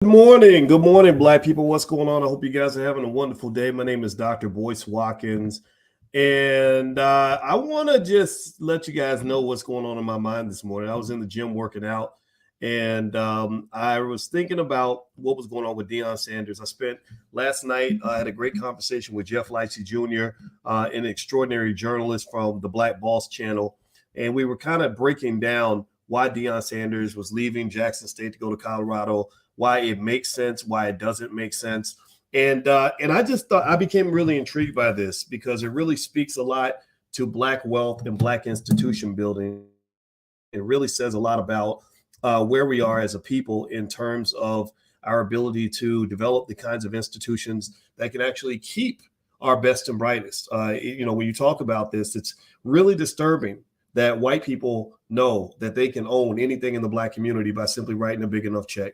Good morning, Black people. What's going on? I hope you guys are having a wonderful day. My name is Dr. Boyce Watkins, and I want to just let you guys know what's going on in my mind this morning. I was in the gym working out, and I was thinking about what was going on with Deion Sanders. I spent last night, I had a great conversation with Jeff Lightsey Jr., an extraordinary journalist from the Black Boss channel, and we were kind of breaking down why Deion Sanders was leaving Jackson State to go to Colorado, why it makes sense, why it doesn't make sense. And I just thought I became really intrigued by this because it really speaks a lot to Black wealth and Black institution building. It really says a lot about where we are as a people in terms of our ability to develop the kinds of institutions that can actually keep our best and brightest. When you talk about this, it's really disturbing that white people know that they can own anything in the Black community by simply writing a big enough check.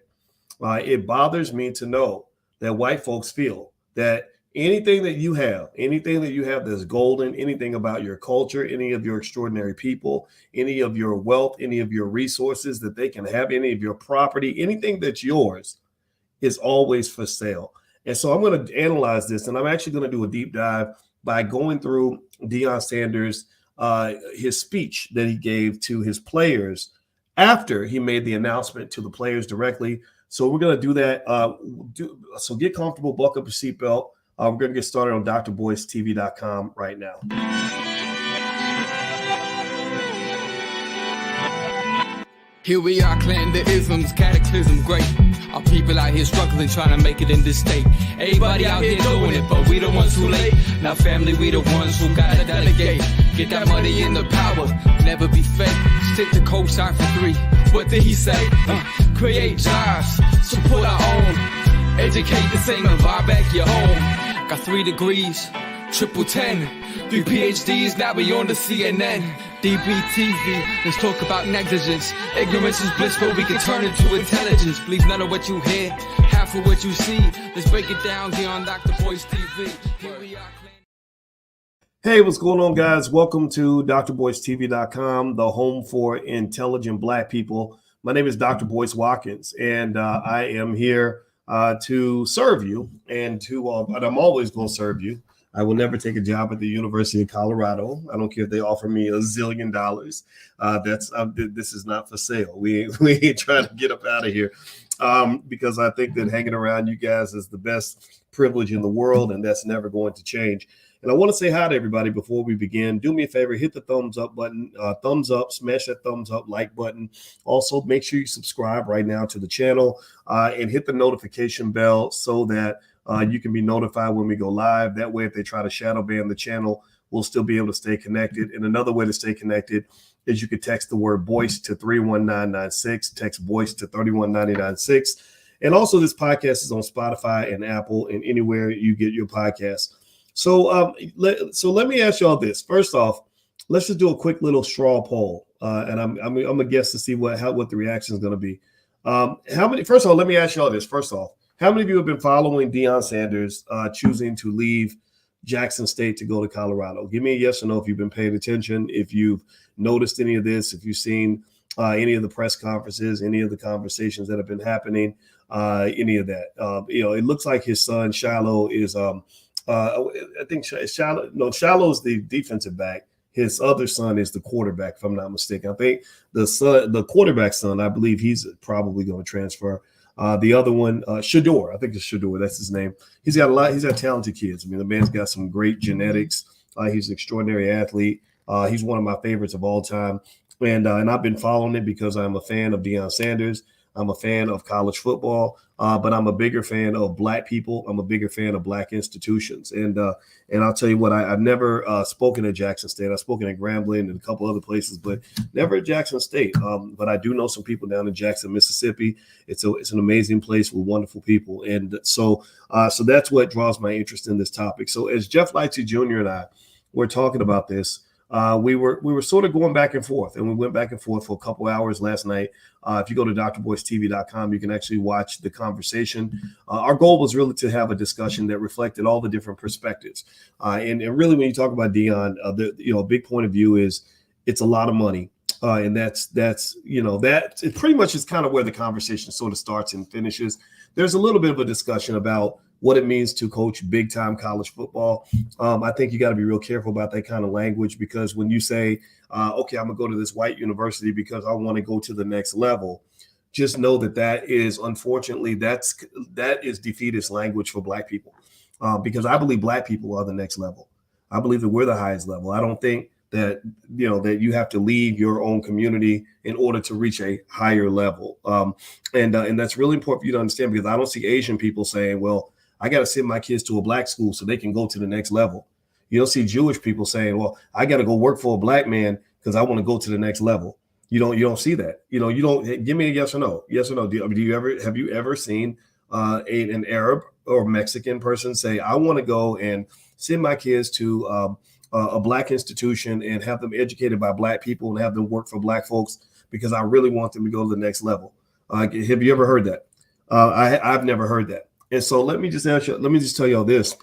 It bothers me to know that white folks feel that anything that you have that's golden, anything about your culture, any of your extraordinary people, any of your wealth, any of your resources that they can have, any of your property, anything that's yours is always for sale. And so I'm going to analyze this, and I'm actually going to do a deep dive by going through Deion Sanders, his speech that he gave to his players after he made the announcement to the players directly. So we're going to do that. So get comfortable, buckle up your seatbelt. We're going to get started on drboycetv.com right now. Here we are, clearing the isms, cataclysm, great. Our people out here struggling, trying to make it in this state. Everybody out here doing it, but we the ones who late. Now family, we the ones who gotta delegate. Get that money in the power, never be fake. Stick to cosign for 3. What did he say? Create jobs, support our own. Educate the same and buy back your home. Got 3 degrees, triple 10. 3 PhDs, now we on the CNN. DBTV, let's talk about negligence. Ignorance is bliss, but we can turn it to intelligence. Believe none of what you hear, half of what you see. Let's break it down here on Dr. Boyce TV. Here we are. Hey, what's going on, guys? Welcome to drboycetv.com, the home for intelligent Black people. My name is Dr. Boyce Watkins, and I am here to serve you, and I'm always going to serve you. I will never take a job at the University of Colorado. I don't care if they offer me $1 zillion. This is not for sale. We ain't trying to get up out of here because I think that hanging around you guys is the best privilege in the world, and that's never going to change. And I want to say hi to everybody before we begin. Do me a favor, hit the thumbs up button, thumbs up, smash that thumbs up like button. Also, make sure you subscribe right now to the channel and hit the notification bell so that you can be notified when we go live. That way, if they try to shadow ban the channel, we'll still be able to stay connected. And another way to stay connected is you could text the word Boyce to 31996, text Boyce to 31996. And also, this podcast is on Spotify and Apple and anywhere you get your podcasts. So let me ask y'all this. First off, let's just do a quick little straw poll, and I'm gonna guess to see what the reaction is going to be. First of all, let me ask y'all this. First off, how many of you have been following Deion Sanders choosing to leave Jackson State to go to Colorado? Give me a yes or no if you've been paying attention, if you've noticed any of this, if you've seen any of the press conferences, any of the conversations that have been happening, any of that. It looks like his son Shiloh is. I think Shiloh's the defensive back. His other son is the quarterback, if I'm not mistaken. I think the quarterback son, I believe he's probably going to transfer. The other one, Shador, I think it's Shador. That's his name. He's got talented kids. I mean, the man's got some great genetics. He's an extraordinary athlete. He's one of my favorites of all time. And I've been following it because I'm a fan of Deion Sanders. I'm a fan of college football, but I'm a bigger fan of Black people. I'm a bigger fan of Black institutions. And I'll tell you what, I've never spoken at Jackson State. I've spoken at Grambling and a couple other places, but never at Jackson State. But I do know some people down in Jackson, Mississippi. It's an amazing place with wonderful people. And so that's what draws my interest in this topic. So as Jeff Lightsey Jr. and I were talking about this, we were sort of going back and forth, and we went back and forth for a couple hours last night. If you go to drboycetv.com, you can actually watch the conversation. Our goal was really to have a discussion that reflected all the different perspectives. And really, when you talk about Deion, a big point of view is it's a lot of money. And that's you know, that it pretty much is kind of where the conversation sort of starts and finishes. There's a little bit of a discussion about what it means to coach big time college football. I think you got to be real careful about that kind of language, because when you say, okay, I'm gonna go to this white university because I want to go to the next level, just know that is, unfortunately, that is defeatist language for Black people, because I believe Black people are the next level. I believe that we're the highest level. I don't think that that you have to leave your own community in order to reach a higher level, and that's really important for you to understand, because I don't see Asian people saying, well, I got to send my kids to a Black school so they can go to the next level. You don't see Jewish people saying, well, I got to go work for a Black man because I want to go to the next level. You don't see that. You don't. Give me a yes or no. Yes or no. Have you ever seen an Arab or Mexican person say, I want to go and send my kids to a Black institution and have them educated by Black people and have them work for Black folks because I really want them to go to the next level? Have you ever heard that? I've never heard that. And so let me just tell y'all this.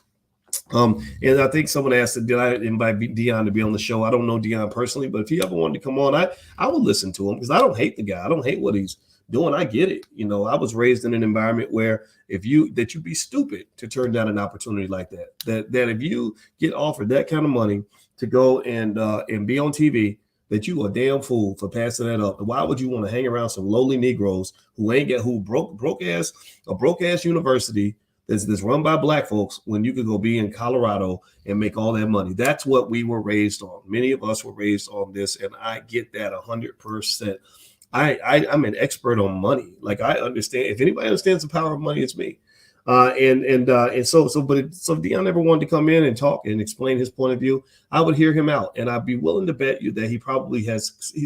And I think someone asked, did I invite Deion to be on the show? I don't know Deion personally, but if he ever wanted to come on, I would listen to him, because I don't hate the guy. I don't hate what he's doing. I get it. I was raised in an environment where you'd be stupid to turn down an opportunity like that. That if you get offered that kind of money to go and be on TV, that you are a damn fool for passing that up. Why would you want to hang around some lowly Negroes who broke ass university that's run by Black folks when you could go be in Colorado and make all that money? That's what we were raised on. Many of us were raised on this, and I get that 100%. I'm an expert on money. Like, I understand. If anybody understands the power of money, it's me. So Deion never wanted to come in and talk and explain his point of view, I would hear him out, and I'd be willing to bet you that he's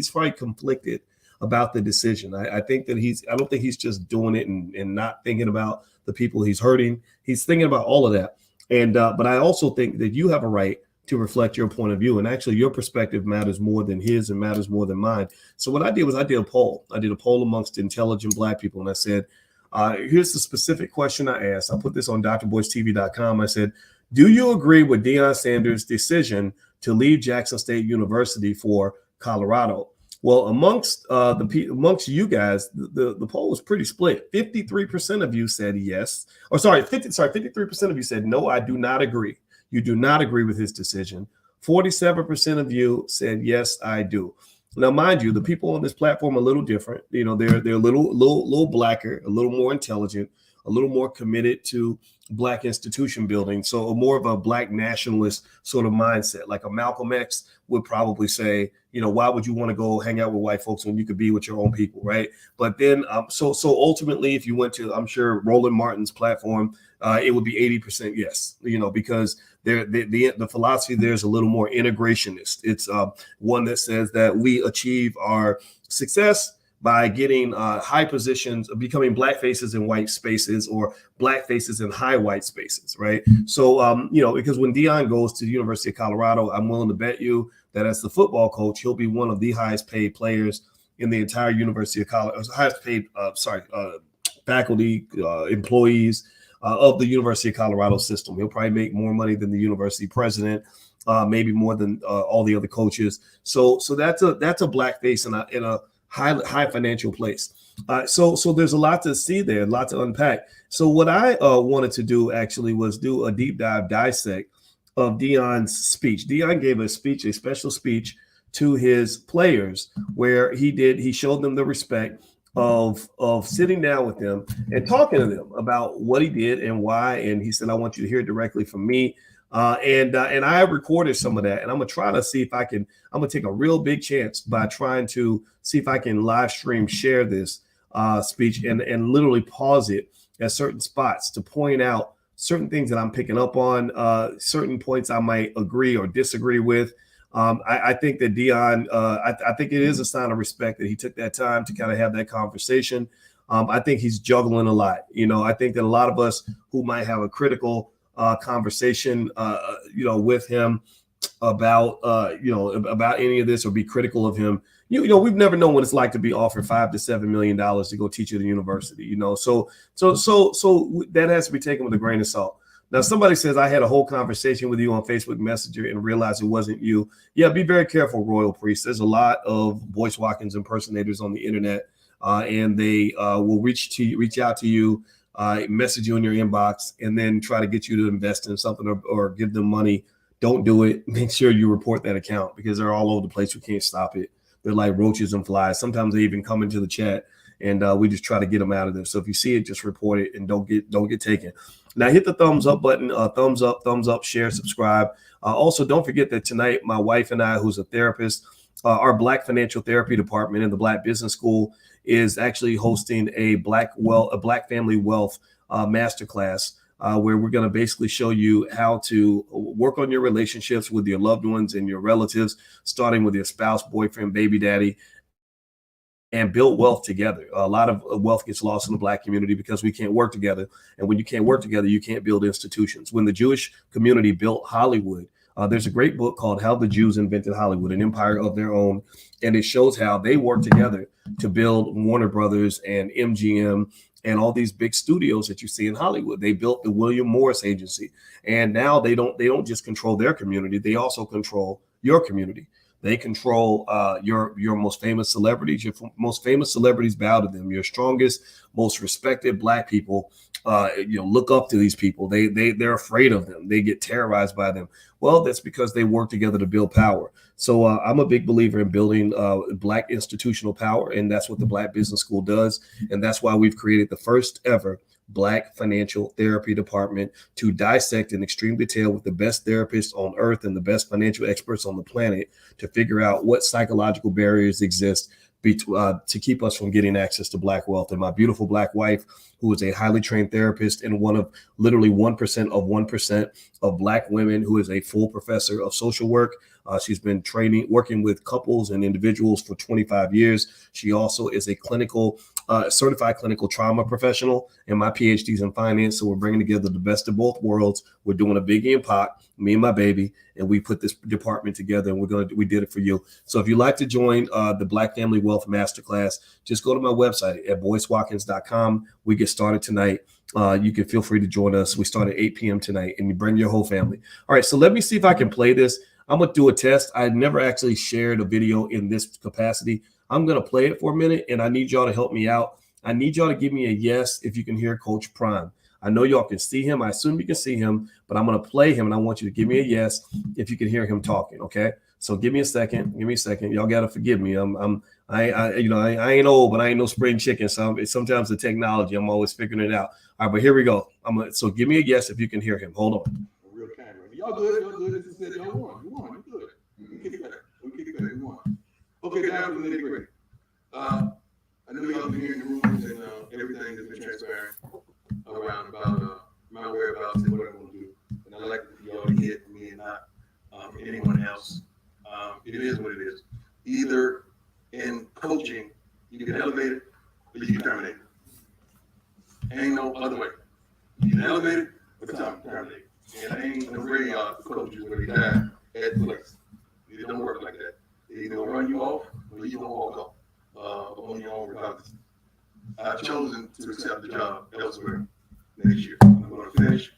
probably conflicted about the decision. I don't think he's just doing it and not thinking about the people he's hurting. He's thinking about all of that. And but I also think that you have a right to reflect your point of view, and actually your perspective matters more than his and matters more than mine. So what I did was I did a poll. I did a poll amongst intelligent Black people, and I said, here's the specific question I asked. I put this on drboystv.com. I said, do you agree with Deion Sanders' decision to leave Jackson State University for Colorado? Well, amongst you guys, the poll was pretty split. 53% of you said yes. 53% of you said no, I do not agree. You do not agree with his decision. 47% of you said yes, I do. Now, mind you, the people on this platform are a little different. They're a little Blacker, a little more intelligent, a little more committed to Black institution building. So more of a Black nationalist sort of mindset, like a Malcolm X would probably say, why would you want to go hang out with white folks when you could be with your own people, right? But then, so ultimately, if you went to, I'm sure, Roland Martin's platform, it would be 80% yes, because the philosophy there is a little more integrationist. It's one that says that we achieve our success by getting high positions, becoming Black faces in white spaces or Black faces in high white spaces, right? So, because when Deion goes to the University of Colorado, I'm willing to bet you that as the football coach, he'll be one of the highest paid players in the entire University of Colorado, highest paid, faculty, employees of the University of Colorado system. He'll probably make more money than the university president, maybe more than all the other coaches. So that's a Black face in a high financial place. So there's a lot to see there, a lot to unpack. So what I wanted to do actually was do a deep dive dissect of Deion's speech. Deion gave a special speech to his players where he showed them the respect of sitting down with them and talking to them about what he did and why. And he said, I want you to hear it directly from me. And I recorded some of that, and I'm gonna try to see if I'm gonna take a real big chance by trying to see if I can live stream share this speech and literally pause it at certain spots to point out certain things that I'm picking up on, certain points I might agree or disagree with. I think that Deion, I think it is a sign of respect that he took that time to kind of have that conversation. I think he's juggling a lot. I think that a lot of us who might have a critical conversation, with him about, about any of this or be critical of him. We've never known what it's like to be offered $5 to $7 million to go teach at a university. So that has to be taken with a grain of salt. Now, somebody says I had a whole conversation with you on Facebook Messenger and realized it wasn't you. Yeah, be very careful, Royal Priest. There's a lot of Boyce Watkins impersonators on the internet, and they will reach out to you, message you in your inbox, and then try to get you to invest in something or give them money. Don't do it. Make sure you report that account because they're all over the place. You can't stop it. They're like roaches and flies. Sometimes they even come into the chat, and we just try to get them out of there. So if you see it, just report it and don't get taken. Now hit the thumbs up button, thumbs up, share, subscribe. Also, don't forget that tonight, my wife and I, who's a therapist, our Black Financial Therapy Department in the Black Business School is actually hosting a Black Family Wealth masterclass where we're going to basically show you how to work on your relationships with your loved ones and your relatives, starting with your spouse, boyfriend, baby daddy, and build wealth together. A lot of wealth gets lost in the Black community because we can't work together. And when you can't work together, you can't build institutions. When the Jewish community built Hollywood, there's a great book called How the Jews Invented Hollywood, an empire of their own. And it shows how they worked together to build Warner Brothers and MGM and all these big studios that you see in Hollywood. They built the William Morris Agency. And now they don't just control their community. They also control your community. They control your most famous celebrities. Your most famous celebrities bow to them. Your strongest, most respected Black people, look up to these people. They're afraid of them. They get terrorized by them. Well, that's because they work together to build power. So I'm a big believer in building Black institutional power, and that's what the Black Business School does. And that's why we've created the first ever Black Financial Therapy Department to dissect in extreme detail with the best therapists on earth and the best financial experts on the planet to figure out what psychological barriers exist to keep us from getting access to Black wealth. And my beautiful Black wife, who is a highly trained therapist and one of literally 1% of 1% of Black women, who is a full professor of social work. She's been working with couples and individuals for 25 years. She also is a certified clinical trauma professional, and my PhD's in finance. So we're bringing together the best of both worlds. We're doing a Biggie and Pac, me and my baby, and we put this department together, and we did it for you. So if you'd like to join the Black Family Wealth Masterclass, just go to my website at boycewatkins.com. We get started tonight. You can feel free to join us. We start at 8 p.m. tonight, and you bring your whole family. All right, so let me see if I can play this. I'm going to do a test. I never actually shared a video in this capacity. I'm going to play it for a minute, and I need y'all to help me out. I need y'all to give me a yes if you can hear Coach Prime. I know y'all can see him. I assume you can see him, but I'm going to play him, and I want you to give me a yes if you can hear him talking, okay? So give me a second. Give me a second. Y'all got to forgive me. I ain't old, but I ain't no spring chicken. So sometimes the technology, I'm always figuring it out. All right, but here we go. So give me a yes if you can hear him. Hold on. Real camera. Y'all good. Y'all good. As you said, y'all won. You won. You good. We kick it back. We won. Okay, down to the nitty gritty. I know y'all been hearing the rumors and everything that's been transpiring around about my whereabouts and what I'm going to do. And I'd like y'all to hear it from me and not anyone else. It is what it is. Either in coaching, you can elevate it or you can terminate it. Ain't no other way. You can elevate it or terminate it. And ain't no graveyard for coaches where they die at the place. It don't work like that. They either gonna run you off or you gonna walk off on your own regardless. I've chosen to accept the job elsewhere next year. I'm gonna finish.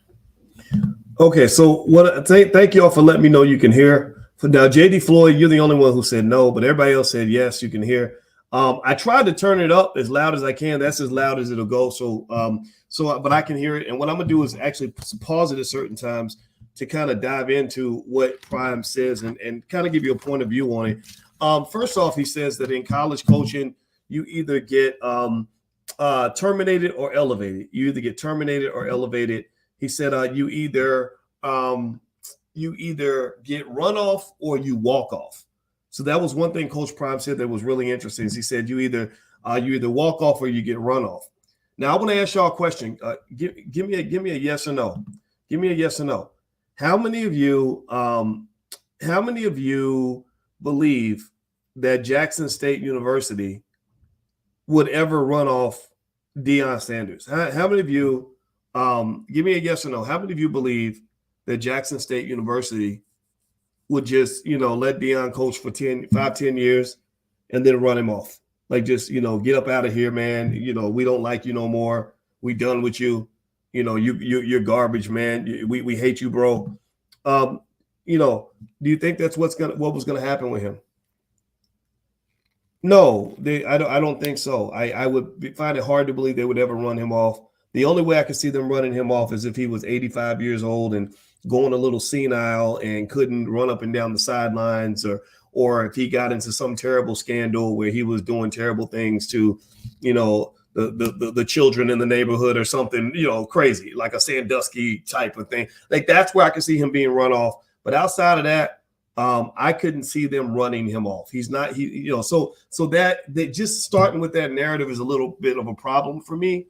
Okay, so thank you all for letting me know you can hear. Now, JD Floyd, you're the only one who said no, but everybody else said yes, you can hear. I tried to turn it up as loud as I can. That's as loud as it'll go. But I can hear it. And what I'm gonna do is actually pause it at certain times to kind of dive into what Prime says and kind of give you a point of view on it. First off, he says that in college coaching, you either get terminated or elevated. You either get terminated or elevated. He said you either get run off or you walk off. So that was one thing Coach Prime said that was really interesting. Is he said you either walk off or you get run off. Now I want to ask y'all a question. Give me a yes or no. Give me a yes or no. How many of you believe that Jackson State University would ever run off Deion Sanders? How many of you give me a yes or no? How many of you believe that Jackson State University would just, let Deion coach for 5-10 years and then run him off? Like, just, get up out of here, man. We don't like you no more. We done with you. You're garbage, man. We hate you, bro. Do you think that's what was gonna happen with him? No, I don't think so. I would find it hard to believe they would ever run him off. The only way I could see them running him off is if he was 85 years old and going a little senile and couldn't run up and down the sidelines, or if he got into some terrible scandal where he was doing terrible things to, the children in the neighborhood or something, crazy, like a Sandusky type of thing. Like that's where I could see him being run off. But outside of that, I couldn't see them running him off. He's not, so that they just starting with that narrative is a little bit of a problem for me,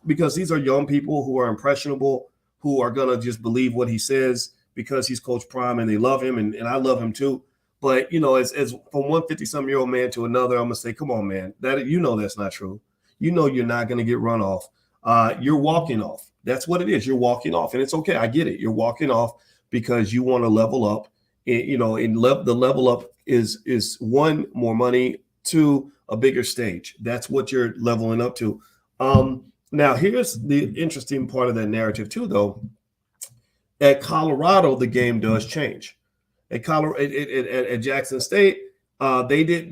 because these are young people who are impressionable, who are going to just believe what he says because he's Coach Prime and they love him. And I love him too. But, as from one 50-some-year-old man to another, I'm going to say, come on, man, that's not true. You're not going to get run off. You're walking off. That's what it is. You're walking off. And it's okay. I get it. You're walking off because you want to level up. The level up is one, more money, two, a bigger stage. That's what you're leveling up to. Now, here's the interesting part of that narrative too, though. At Colorado, the game does change. At Jackson State, they did.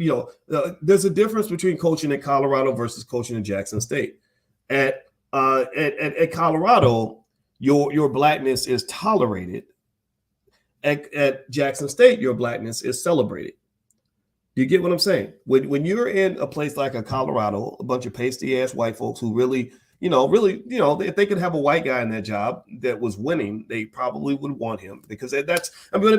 There's a difference between coaching at Colorado versus coaching at Jackson State. At Colorado, your blackness is tolerated. At Jackson State, your blackness is celebrated. Do you get what I'm saying? When you're in a place like a Colorado, a bunch of pasty ass white folks who really, if they could have a white guy in that job that was winning, they probably would want him, because it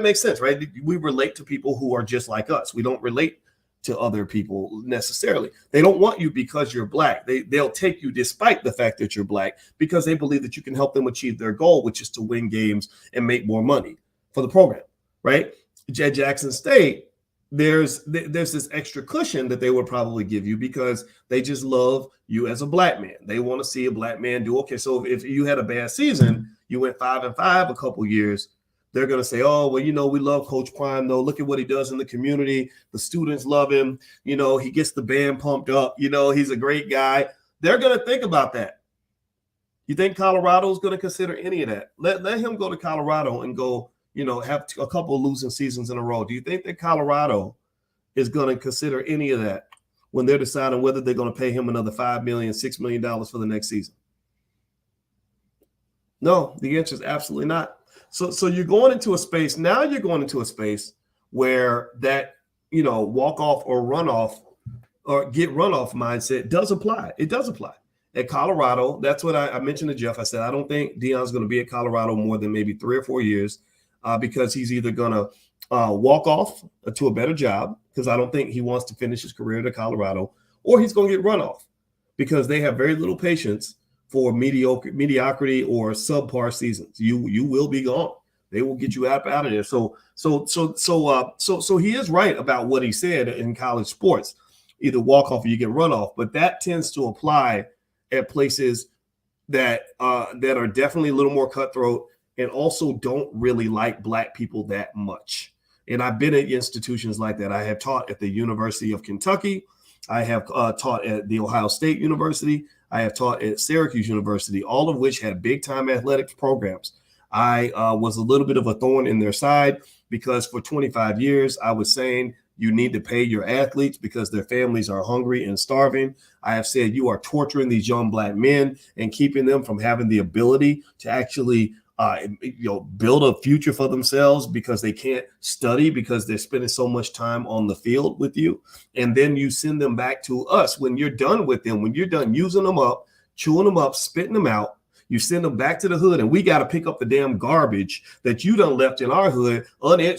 makes sense, right? We relate to people who are just like us. We don't relate to other people necessarily. They don't want you because you're black. They'll take you despite the fact that you're black, because they believe that you can help them achieve their goal, which is to win games and make more money for the program, right? At Jackson State, there's this extra cushion that they would probably give you because they just love you as a black man. They want to see a black man do okay. So if you had a bad season, you went 5-5 a couple years, they're going to say, oh, well, we love Coach Prime, though. Look at what he does in the community. The students love him. He gets the band pumped up. He's a great guy. They're going to think about that. You think Colorado is going to consider any of that? Let him go to Colorado and go, have a couple of losing seasons in a row. Do you think that Colorado is going to consider any of that when they're deciding whether they're going to pay him another $5 million, $6 million for the next season? No, the answer is absolutely not. So you're going into a space. Now you're going into a space where that, walk off or run off or get run off mindset does apply. It does apply. At Colorado, that's what I mentioned to Jeff. I said, I don't think Deion's going to be at Colorado more than maybe 3 or 4 years. Because he's either going to walk off to a better job, because I don't think he wants to finish his career at Colorado, or he's going to get run off because they have very little patience for mediocrity or subpar seasons. You will be gone. They will get you out of there. So he is right about what he said in college sports. Either walk off or you get run off, but that tends to apply at places that are definitely a little more cutthroat, and also don't really like black people that much. And I've been at institutions like that. I have taught at the University of Kentucky. I have taught at the Ohio State University. I have taught at Syracuse University, all of which had big-time athletics programs. I was a little bit of a thorn in their side because for 25 years, I was saying you need to pay your athletes because their families are hungry and starving. I have said you are torturing these young black men and keeping them from having the ability to actually build a future for themselves because they can't study because they're spending so much time on the field with you. And then you send them back to us when you're done with them, when you're done using them up, chewing them up, spitting them out. You send them back to the hood, and we got to pick up the damn garbage that you done left in our hood.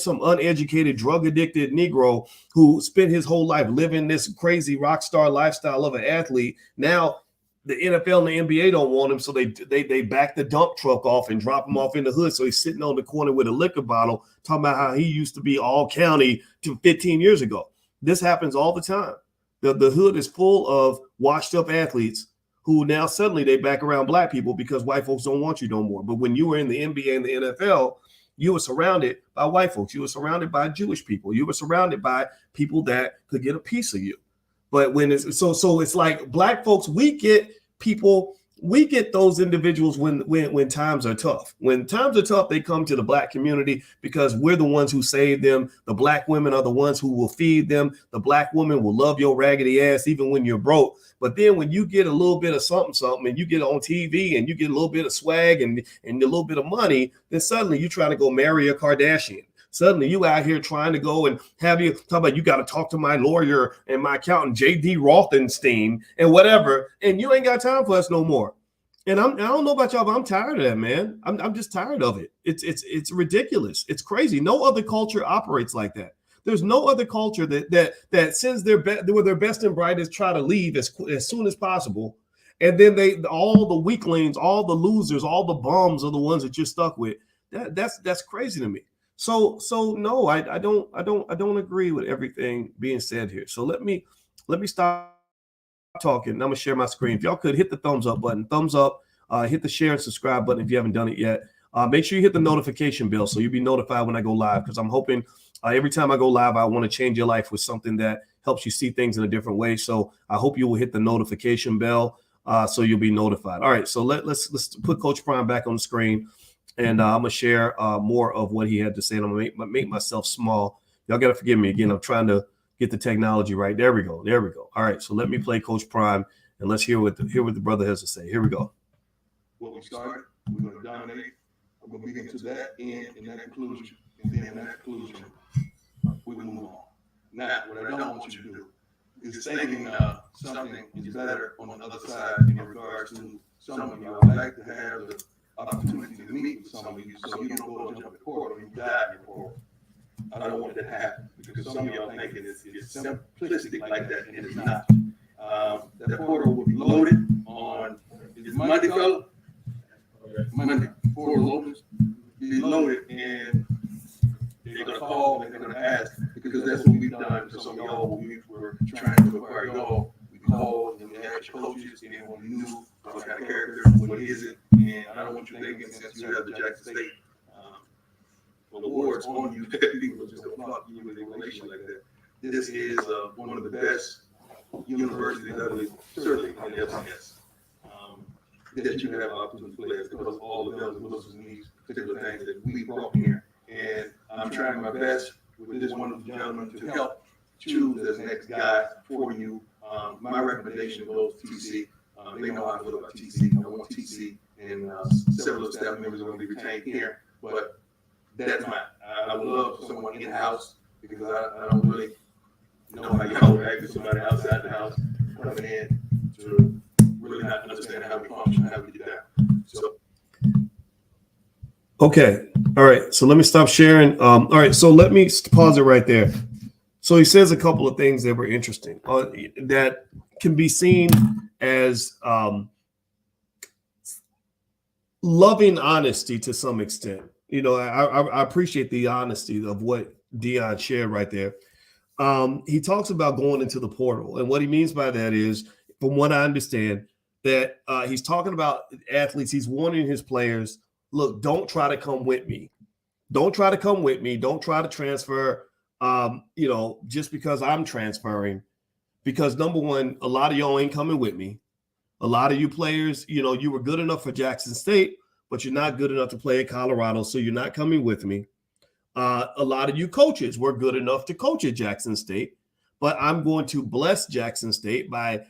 Some uneducated, drug-addicted Negro who spent his whole life living this crazy rock star lifestyle of an athlete. Now the NFL and the NBA don't want him, so they back the dump truck off and drop him off in the hood. So he's sitting on the corner with a liquor bottle, talking about how he used to be all county 15 years ago. This happens all the time. The hood is full of washed up athletes who now suddenly they back around black people because white folks don't want you no more. But when you were in the NBA and the NFL, you were surrounded by white folks. You were surrounded by Jewish people. You were surrounded by people that could get a piece of you. But when it's so it's like black folks, we get people we get those individuals when times are tough. When times are tough, they come to the Black community because we're the ones who save them. The Black women are the ones who will feed them. The Black woman will love your raggedy ass even when you're broke. But then when you get a little bit of something and you get on TV and you get a little bit of swag and a little bit of money, then suddenly you try to go marry a Kardashian. Suddenly you out here trying to go and have you talk about you got to talk to my lawyer and my accountant, J.D. Rothenstein and whatever. And you ain't got time for us no more. And I don't know about y'all, but I'm tired of that, man. I'm just tired of it. It's ridiculous. It's crazy. No other culture operates like that. There's no other culture that sends their best and brightest try to leave as soon as possible. And then all the weaklings, all the losers, all the bums are the ones that you're stuck with. That's crazy to me. So no, I don't agree with everything being said here. So let me stop talking. I'm gonna share my screen. If y'all could hit the thumbs up button, hit the share and subscribe button if you haven't done it yet. Make sure you hit the notification bell so you'll be notified when I go live, because I'm hoping every time I go live, I want to change your life with something that helps you see things in a different way. So I hope you will hit the notification bell so you'll be notified. All right, so let's put Coach Prime back on the screen. And I'm gonna share more of what he had to say. And I'm gonna make myself small. Y'all gotta forgive me again. I'm trying to get the technology right. There we go. All right. So let me play Coach Prime and let's hear what the brother has to say. Here we go. What we started, we're gonna dominate. I'm gonna begin to that end and that conclusion, and then in that conclusion, we will move on. Now, what I don't want you to do is thinking something is better on the other side in regards to some of you. I would like to have the opportunity to meet with some of you so you don't go and jump the portal and you die in the portal. I don't want that to happen because some of y'all think it's simplistic like that, and it's not. That portal will be loaded on Monday, fellas. Monday, portal opens, be loaded, and they're going to call and they're going to ask, because that's what we've done to some of y'all when we were trying to acquire y'all. We called and we asked coaches, and then when we knew what kind of character, what is it, and I don't want you thinking since you have the Jackson State awards on you that people are just going to flock you with a relation like that. This is one of the best universities that certainly in the FCS that you have opportunity to play, because of all the bells and whistles and these particular things that we brought here. And I'm trying my best with this wonderful gentleman to help choose this next guy for you. My recommendation goes to TC. They know how I feel about TC. I want TC, and several staff members are going to be retained here, but that's mine. I would love someone in the house, because I don't really know how y'all would act with somebody outside the house coming in to really not understand how we function, how we get down. So. Okay. All right. So let me stop sharing. All right. So let me pause it right there. So he says a couple of things that were interesting that can be seen as loving honesty to some extent. You know, I appreciate the honesty of what Deion shared right there. He talks about going into the portal. And what he means by that is, from what I understand, that he's talking about athletes. He's warning his players, look, don't try to come with me. Don't try to come with me. Don't try to transfer, just because I'm transferring. Because number one, a lot of y'all ain't coming with me. A lot of you players, you were good enough for Jackson State, but you're not good enough to play at Colorado, so you're not coming with me. A lot of you coaches were good enough to coach at Jackson State, but I'm going to bless Jackson State by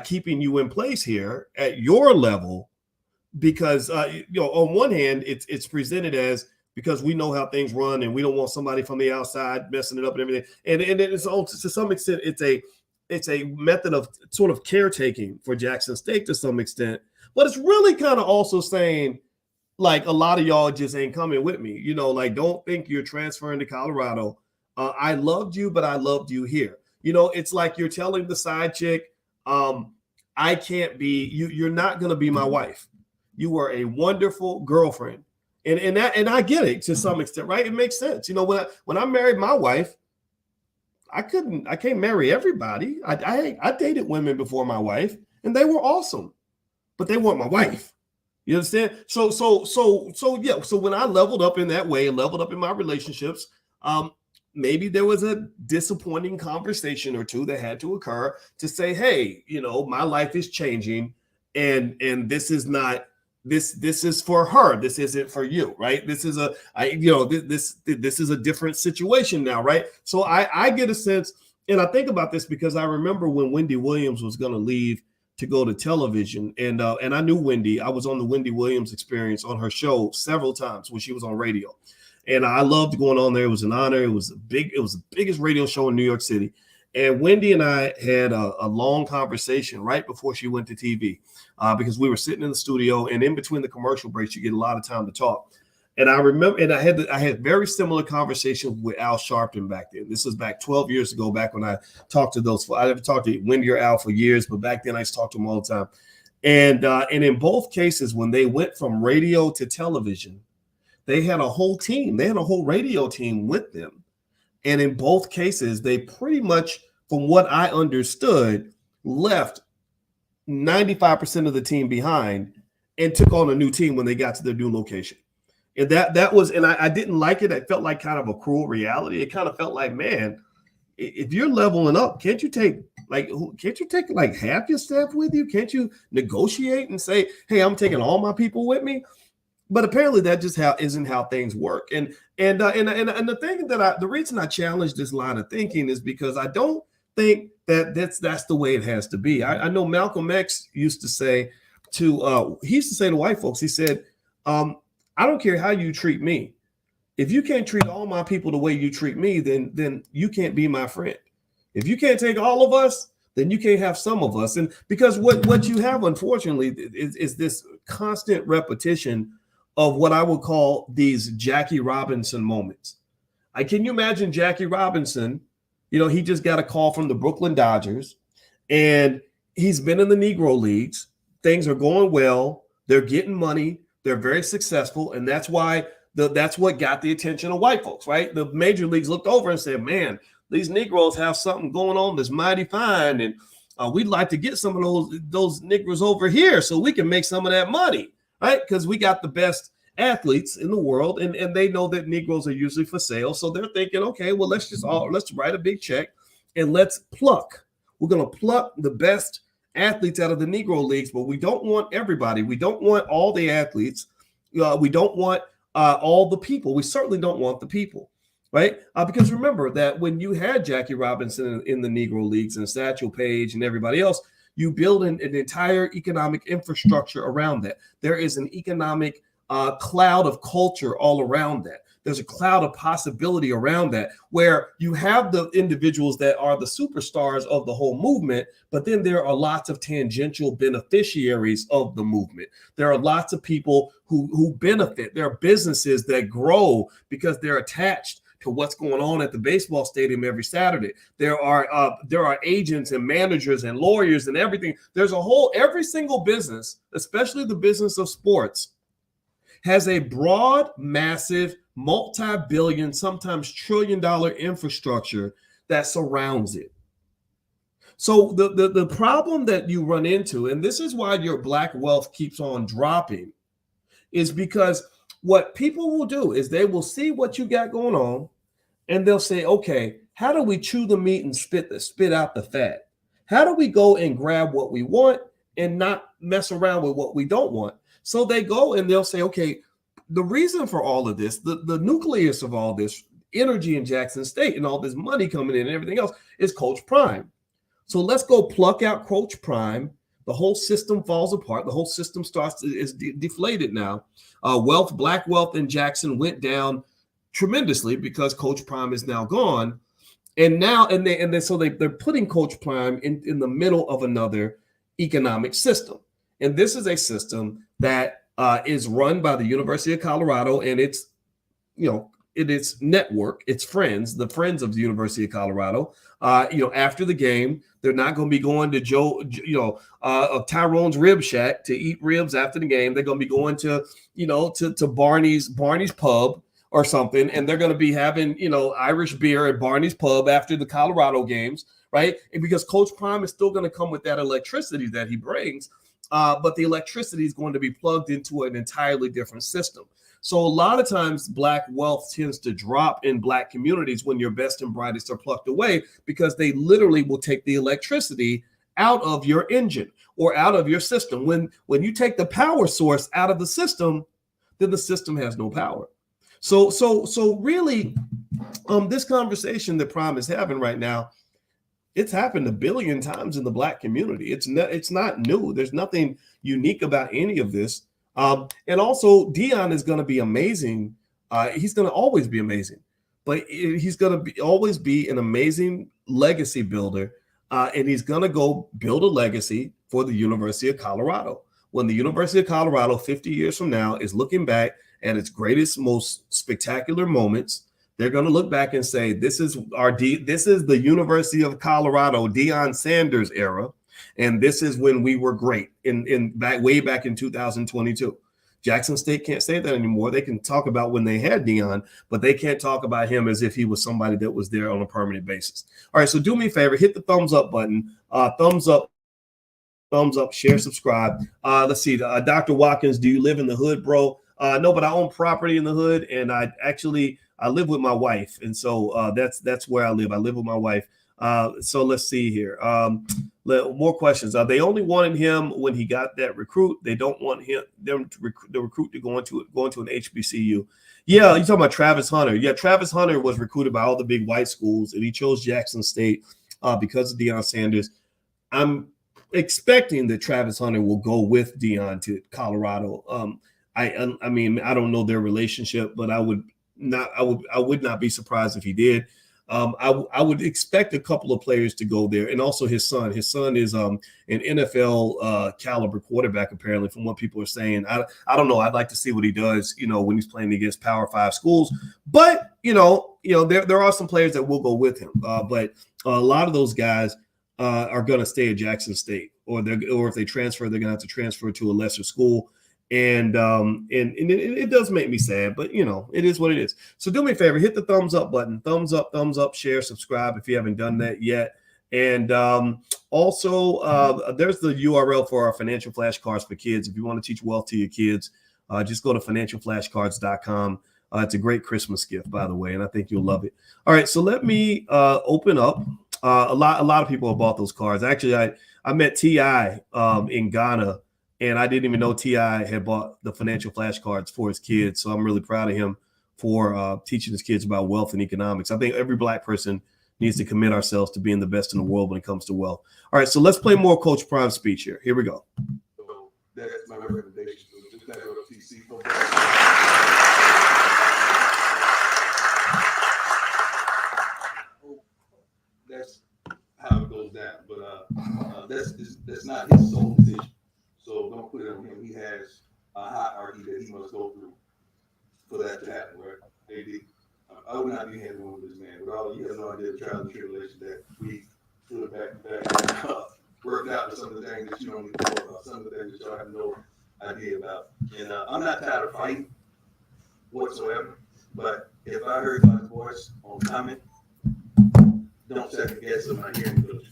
keeping you in place here at your level, because on one hand, it's presented as, because we know how things run and we don't want somebody from the outside messing it up and everything. And it's also, to some extent, it's a method of sort of caretaking for Jackson State to some extent, but it's really kind of also saying, like, a lot of y'all just ain't coming with me. Don't think you're transferring to Colorado. I loved you, but I loved you here. It's like you're telling the side chick, I can't be, you're not going to be my wife. You are a wonderful girlfriend. And I get it to some extent, right? It makes sense. When I married my wife, I can't marry everybody. I dated women before my wife, and they were awesome, but they weren't my wife. You understand? So yeah. So when I leveled up in that way and leveled up in my relationships, maybe there was a disappointing conversation or two that had to occur to say, hey, my life is changing. and this is not this is for her. This isn't for you, right? This is this is a different situation now, right? So I get a sense, and I think about this because I remember when Wendy Williams was going to leave to go to television, and I knew Wendy. I was on the Wendy Williams Experience on her show several times when she was on radio, and I loved going on there. It was an honor. It was the biggest radio show in New York City. And Wendy and I had a long conversation right before she went to TV because we were sitting in the studio, and in between the commercial breaks, you get a lot of time to talk. And I remember, and I had very similar conversations with Al Sharpton back then. This was back 12 years ago, back when I talked to those. I never talked to Wendy or Al for years, but back then I used to talk to them all the time. And in both cases, when they went from radio to television, they had a whole team. They had a whole radio team with them. And in both cases, they pretty much, from what I understood, left 95% of the team behind and took on a new team when they got to their new location. And that was, and I didn't like it. It felt like kind of a cruel reality. It kind of felt like, man, if you're leveling up, can't you take like half your staff with you? Can't you negotiate and say, hey, I'm taking all my people with me? But apparently that just isn't how things work. And the thing that the reason I challenge this line of thinking is because I don't think that's the way it has to be. I know Malcolm X used to say to white folks, he said, I don't care how you treat me. If you can't treat all my people the way you treat me, then you can't be my friend. If you can't take all of us, then you can't have some of us. And because what you have, unfortunately, is this constant repetition of what I would call these Jackie Robinson moments. Can you imagine Jackie Robinson? He just got a call from the Brooklyn Dodgers, and he's been in the Negro Leagues. Things are going well. They're getting money. They're very successful, and that's why that's what got the attention of white folks, right? The major leagues looked over and said, man, these Negroes have something going on that's mighty fine, and we'd like to get some of those Negroes over here so we can make some of that money. Right? Because we got the best athletes in the world, and they know that Negroes are usually for sale. So they're thinking, okay, well, let's write a big check and let's pluck. We're going to pluck the best athletes out of the Negro leagues, but we don't want everybody. We don't want all the athletes. We don't want all the people. We certainly don't want the people, right? Because remember that when you had Jackie Robinson in the Negro leagues and Satchel Paige and everybody else, you build an entire economic infrastructure around that. There is an economic cloud of culture all around that. There's a cloud of possibility around that, where you have the individuals that are the superstars of the whole movement, but then there are lots of tangential beneficiaries of the movement. There are lots of people who benefit. There are businesses that grow because they're attached to what's going on at the baseball stadium every Saturday. There are agents and managers and lawyers and everything. There's every single business, especially the business of sports, has a broad, massive, multi-billion, sometimes trillion-dollar infrastructure that surrounds it. So the problem that you run into, and this is why your black wealth keeps on dropping, is because what people will do is they will see what you got going on, and they'll say, okay, how do we chew the meat and spit out the fat? How do we go and grab what we want and not mess around with what we don't want? So they go and they'll say, okay, the reason for all of this, the nucleus of all this energy in Jackson State and all this money coming in and everything else is Coach Prime. So let's go pluck out Coach Prime. The whole system falls apart. The whole system is deflated now. Black wealth in Jackson went down tremendously because Coach Prime is now gone. And now, they're putting Coach Prime in the middle of another economic system. And this is a system that is run by the University of Colorado and its network, its friends, the friends of the University of Colorado. After the game, they're not going to be going to Tyrone's Rib Shack to eat ribs after the game. They're going to be going to Barney's Pub or something, and they're going to be having Irish beer at Barney's Pub after the Colorado games, right? And because Coach Prime is still going to come with that electricity that he brings. But the electricity is going to be plugged into an entirely different system. So a lot of times black wealth tends to drop in black communities when your best and brightest are plucked away, because they literally will take the electricity out of your engine or out of your system. When you take the power source out of the system, then the system has no power. So really, this conversation that Prime is having right now, it's happened a billion times in the Black community. It's not new. There's nothing unique about any of this. And also, Deion is going to be amazing. He's going to always be amazing, but he's going to always be an amazing legacy builder. And he's going to go build a legacy for the University of Colorado. When the University of Colorado 50 years from now is looking back at its greatest, most spectacular moments, they're going to look back and say, this is the University of Colorado Deion Sanders era. And this is when we were great way back in 2022. Jackson State can't say that anymore. They can talk about when they had Deion, but they can't talk about him as if he was somebody that was there on a permanent basis. All right, so do me a favor, hit the thumbs up button. Thumbs up, share, subscribe. Let's see, Dr. Watkins, do you live in the hood, bro? No, but I own property in the hood, and I live with my wife, and so that's where I live. I live with my wife. So let's see here. More questions. They only wanted him when he got that recruit. They don't want the recruit to go into an HBCU. Yeah, you're talking about Travis Hunter. Yeah, Travis Hunter was recruited by all the big white schools, and he chose Jackson State because of Deion Sanders. I'm expecting that Travis Hunter will go with Deion to Colorado. I mean, I don't know their relationship, but I would not be surprised if he did. I would expect a couple of players to go there, and also his son. His son is an NFL caliber quarterback, apparently, from what people are saying. I don't know. I'd like to see what he does, when he's playing against Power 5 schools. But there are some players that will go with him. But a lot of those guys are going to stay at Jackson State, or if they transfer, they're going to have to transfer to a lesser school. And it does make me sad, but it is what it is. So do me a favor, hit the thumbs up button, thumbs up, share, subscribe if you haven't done that yet. And also there's the URL for our financial flashcards for kids. If you want to teach wealth to your kids, just go to financialflashcards.com. It's a great Christmas gift, by the way, and I think you'll love it. All right, so let me open up. A lot of people have bought those cards. Actually, I met T.I. In Ghana. And I didn't even know T.I. had bought the financial flashcards for his kids. So I'm really proud of him for teaching his kids about wealth and economics. I think every Black person needs to commit ourselves to being the best in the world when it comes to wealth. All right, so let's play more Coach Prime's speech here. Here we go. So that's my recommendation. So just let go to TC. That's how it goes down. But that's not his sole decision. So don't put it on him. He has a hierarchy that he must go through for that to happen, right? I would not be handling with this man. But all you have no idea the trials and tribulations that we threw it back worked out with some of the things that you don't even know about, some of the things that y'all have no idea about. And I'm not tired of fighting whatsoever. But if I heard my voice on comment, don't second guess of my hearing ability.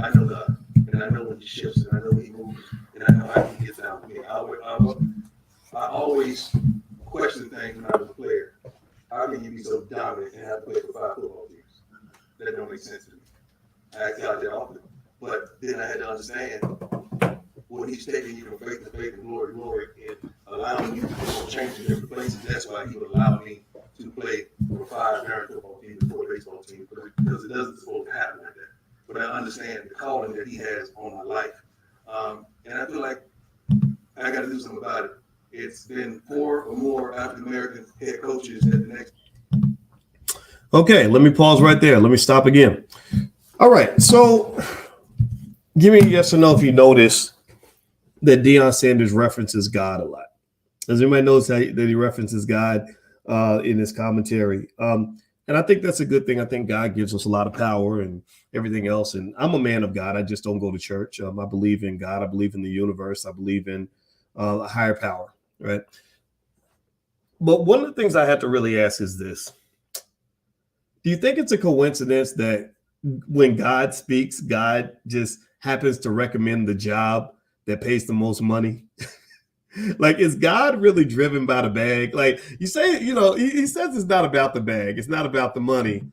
I know God. And I know when he shifts, and I know he moves, and I know how he gets out of me. I always question things when I was a player. How can you be so dominant and have to play for 5 football teams? That don't make sense to me. I asked God that often. But then I had to understand when he's taking you from faith to faith and glory to glory and allowing you to change in different places. That's why he would allow me to play for 5 different football teams and 4 baseball teams, because it doesn't supposed to happen like that. But I understand the calling that he has on my life. And I feel like I got to do something about it. It's been 4 or more African-American head coaches at the next. Okay, let me pause right there. Let me stop again. All right, so give me a yes or no if you notice that Deion Sanders references God a lot. Does anybody notice that he references God in his commentary? And I think that's a good thing. I think God gives us a lot of power and everything else. And I'm a man of God. I just don't go to church. I believe in God. I believe in the universe. I believe in a higher power, right? But one of the things I have to really ask is this. Do you think it's a coincidence that when God speaks, God just happens to recommend the job that pays the most money? Like, is God really driven by the bag? Like you say, he says it's not about the bag. It's not about the money.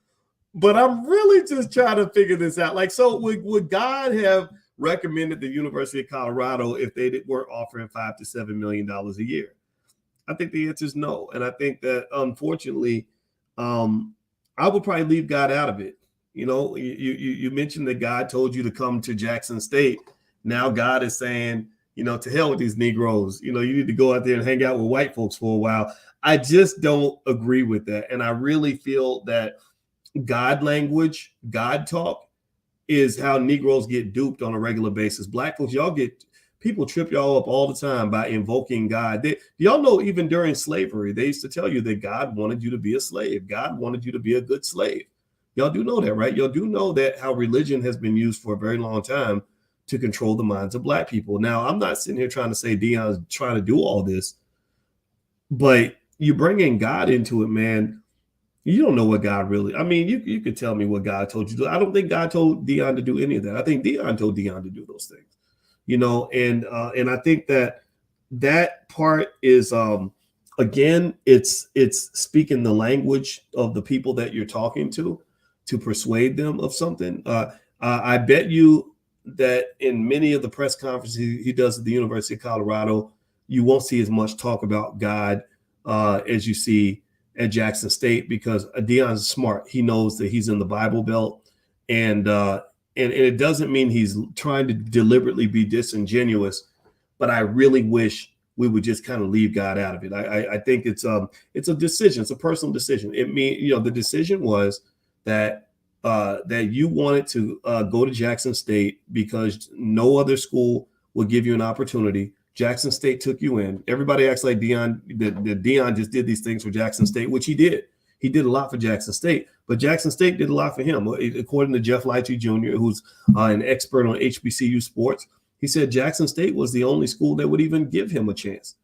But I'm really just trying to figure this out. Like, so would God have recommended the University of Colorado if they weren't offering $5 to $7 million a year? I think the answer is no. And I think that unfortunately, I would probably leave God out of it. You know, you mentioned that God told you to come to Jackson State. Now God is saying, you know, to hell with these Negroes. You know, you need to go out there and hang out with white folks for a while. I just don't agree with that. And I really feel that God language, God talk is how Negroes get duped on a regular basis. Black folks, people trip y'all up all the time by invoking God. Y'all know even during slavery, they used to tell you that God wanted you to be a slave. God wanted you to be a good slave. Y'all do know that, right? Y'all do know that how religion has been used for a very long time to control the minds of Black people. Now, I'm not sitting here trying to say Deion's trying to do all this, but you bring in God into it, man. You don't know what God really, I mean, you could tell me what God told you to do. I don't think God told Deion to do any of that. I think Deion told Deion to do those things, you know, and I think that part is, again, it's speaking the language of the people that you're talking to persuade them of something. I bet you that in many of the press conferences he does at the University of Colorado, you won't see as much talk about God as you see at Jackson State, because Deion's smart. He knows that he's in the Bible Belt, and it doesn't mean he's trying to deliberately be disingenuous, but I really wish we would just kind of leave God out of it. I think it's a decision. It's a personal decision. It means, you know, the decision was that you wanted to go to Jackson State because no other school would give you an opportunity. Jackson State took you in. Everybody acts like Deion, that Deion just did these things for Jackson State, which he did. He did a lot for Jackson State, but Jackson State did a lot for him. According to Jeff Leitchie Jr., who's an expert on HBCU sports, he said Jackson State was the only school that would even give him a chance.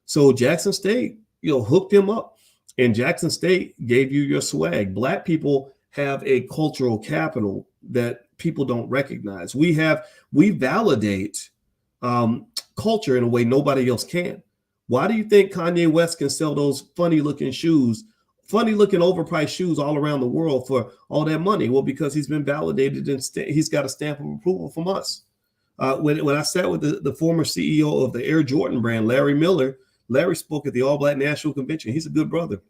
So Jackson State, you know, hooked him up, and Jackson State gave you your swag. Black people have a cultural capital that people don't recognize. We validate culture in a way nobody else can. Why do you think Kanye West can sell those funny looking overpriced shoes all around the world for all that money? Well, because he's been validated and he's got a stamp of approval from us. When I sat with the former CEO of the Air Jordan brand, Larry Miller, Larry spoke at the All Black National Convention. He's a good brother.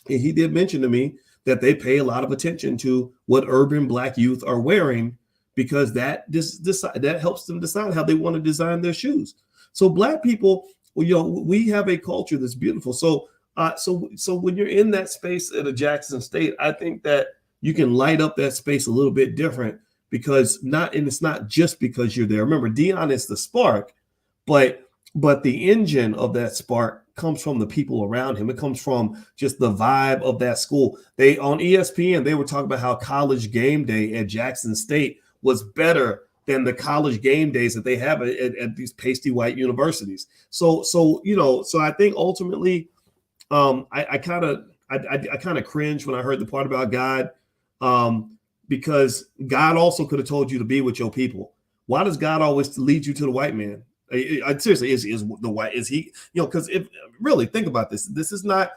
And he did mention to me that they pay a lot of attention to what urban Black youth are wearing, because that helps them decide how they want to design their shoes. So Black people, you know, we have a culture that's beautiful. So when you're in that space at a Jackson State, I think that you can light up that space a little bit different, because it's not just because you're there. Remember, Deion is the spark, but the engine of that spark comes from the people around him. It comes from just the vibe of that school. On ESPN, they were talking about how college game day at Jackson State was better than the college game days that they have at these pasty white universities. So I think ultimately, I kind of cringe when I heard the part about God, because God also could have told you to be with your people. Why does God always lead you to the white man? Seriously, is the white, is he, you know, because if really think about this is not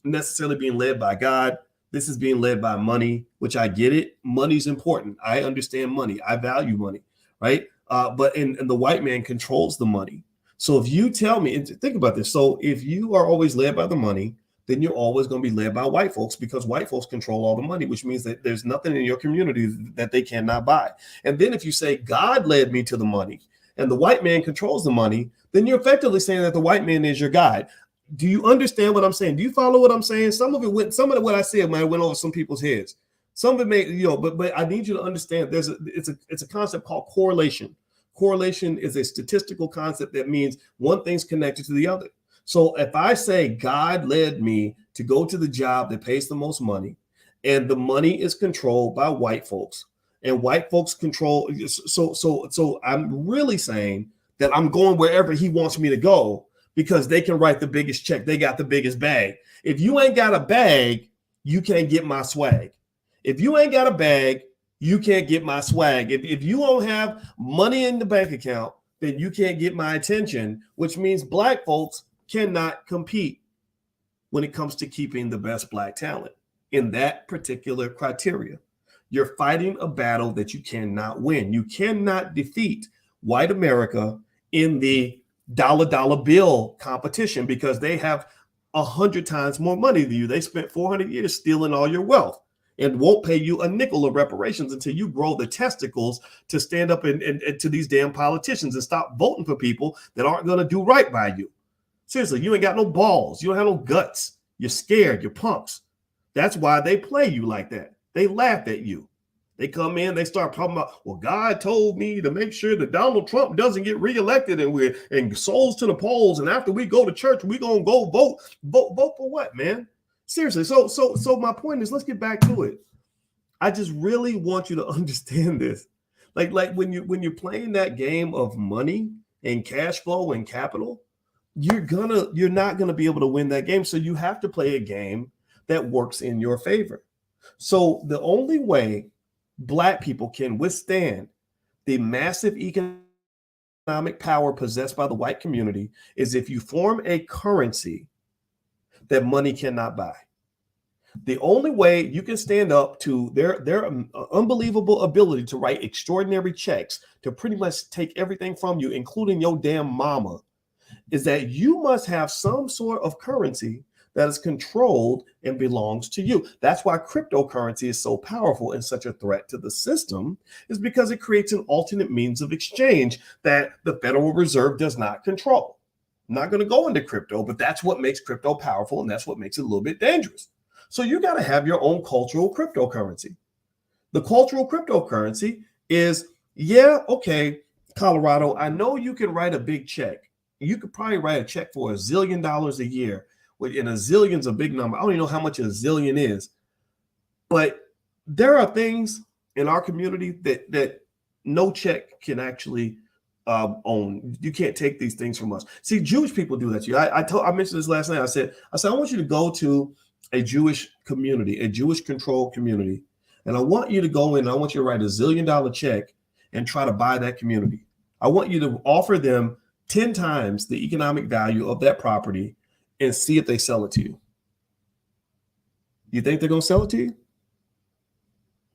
necessarily being led by God. This is being led by money, which I get it. Money's important. I understand money. I value money, right? But the white man controls the money. So if you tell me, and think about this. So if you are always led by the money, then you're always going to be led by white folks, because white folks control all the money, which means that there's nothing in your community that they cannot buy. And then if you say God led me to the money and the white man controls the money, then you're effectively saying that the white man is your guide. Do you understand what I'm saying? Do you follow what I'm saying? Some of what I said might have went over some people's heads. Some of it may, you know, but I need you to understand it's a concept called correlation. Correlation is a statistical concept that means one thing's connected to the other. So if I say God led me to go to the job that pays the most money, and the money is controlled by white folks, and white folks control, so I'm really saying that I'm going wherever he wants me to go, because they can write the biggest check. They got the biggest bag. If you ain't got a bag, you can't get my swag. If you ain't got a bag, you can't get my swag. If you don't have money in the bank account, then you can't get my attention, which means Black folks cannot compete when it comes to keeping the best Black talent in that particular criteria. You're fighting a battle that you cannot win. You cannot defeat white America in the dollar bill competition because they have 100 times more money than you. They spent 400 years stealing all your wealth and won't pay you a nickel of reparations until you grow the testicles to stand up and to these damn politicians and stop voting for people that aren't going to do right by you. Seriously, you ain't got no balls. You don't have no guts. You're scared. You're punks. That's why they play you like that. They laugh at you. They come in, they start talking about, well, God told me to make sure that Donald Trump doesn't get reelected and souls to the polls. And after we go to church, we're going to go vote. Vote for what, man? Seriously. So my point is, let's get back to it. I just really want you to understand this. Like when you're playing that game of money and cash flow and capital, you're not gonna be able to win that game. So you have to play a game that works in your favor. So the only way Black people can withstand the massive economic power possessed by the white community is if you form a currency that money cannot buy. The only way you can stand up to their unbelievable ability to write extraordinary checks to pretty much take everything from you, including your damn mama, is that you must have some sort of currency that is controlled and belongs to you. That's why cryptocurrency is so powerful and such a threat to the system, is because it creates an alternate means of exchange that the Federal Reserve does not control. I'm not going to go into crypto, but that's what makes crypto powerful, and that's what makes it a little bit dangerous. So you got to have your own cultural cryptocurrency. The cultural cryptocurrency is, okay, Colorado, I know you can write a big check. You could probably write a check for $1 zillion a year. And a zillion's a big number. I don't even know how much a zillion is. But there are things in our community that no check can actually own. You can't take these things from us. See, Jewish people do that to you. I mentioned this last night. I said, I want you to go to a Jewish community, a Jewish controlled community. And I want you to go in, I want you to write $1 zillion check and try to buy that community. I want you to offer them 10 times the economic value of that property and see if they sell it to you. You think they're going to sell it to you?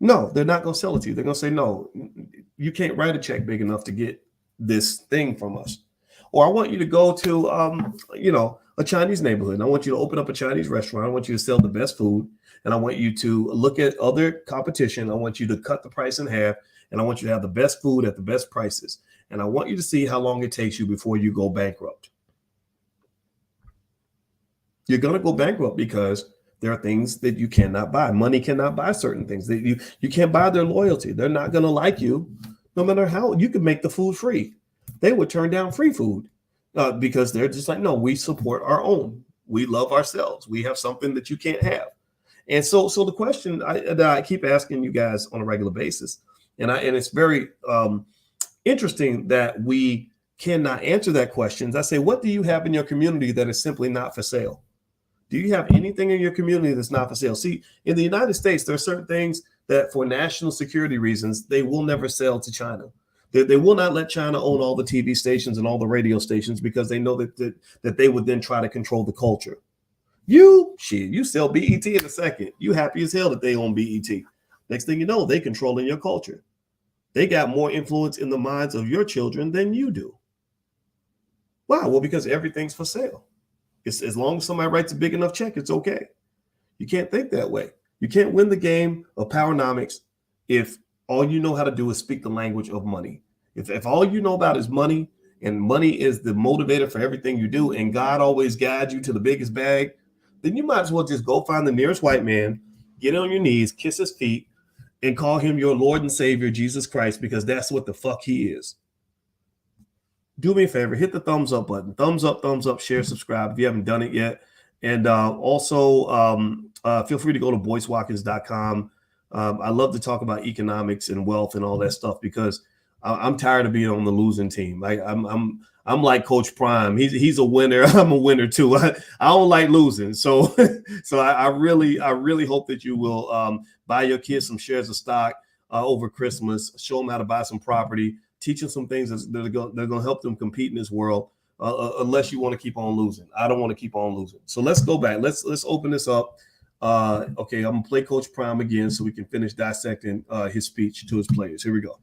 No, they're not going to sell it to you. They're going to say, no, you can't write a check big enough to get this thing from us. Or I want you to go to, a Chinese neighborhood. And I want you to open up a Chinese restaurant. I want you to sell the best food. And I want you to look at other competition. I want you to cut the price in half. And I want you to have the best food at the best prices. And I want you to see how long it takes you before you go bankrupt. You're going to go bankrupt because there are things that you cannot buy. Money cannot buy certain things. That you can't buy their loyalty. They're not going to like you, no matter how you can make the food free. They would turn down free food because they're just like, no, we support our own. We love ourselves. We have something that you can't have. And so the question that I keep asking you guys on a regular basis, and it's very interesting that we cannot answer that question. I say, what do you have in your community that is simply not for sale? Do you have anything in your community that's not for sale? See, in the United States, there are certain things that for national security reasons, they will never sell to China. They will not let China own all the TV stations and all the radio stations because they know that they would then try to control the culture. You sell BET in a second. You happy as hell that they own BET. Next thing you know, they controlling your culture. They got more influence in the minds of your children than you do. Why? Well, because everything's for sale. It's, as long as somebody writes a big enough check, it's okay. You can't think that way. You can't win the game of powernomics if all you know how to do is speak the language of money. If all you know about is money, and money is the motivator for everything you do, and God always guides you to the biggest bag, then you might as well just go find the nearest white man, get on your knees, kiss his feet, and call him your Lord and Savior, Jesus Christ, because that's what the fuck he is. Do me a favor, hit the thumbs up button. Thumbs up, share, subscribe if you haven't done it yet. And also feel free to go to boycewatkins.com. I love to talk about economics and wealth and all that stuff because I'm tired of being on the losing team. I'm like Coach Prime. He's a winner. I'm a winner too. I don't like losing. So I really hope that you will buy your kids some shares of stock over Christmas. Show them how to buy some property. Teach them some things that are going to help them compete in this world. Unless you want to keep on losing. I don't want to keep on losing. So let's go back. Let's open this up. Okay, I'm gonna play Coach Prime again so we can finish dissecting his speech to his players. Here we go.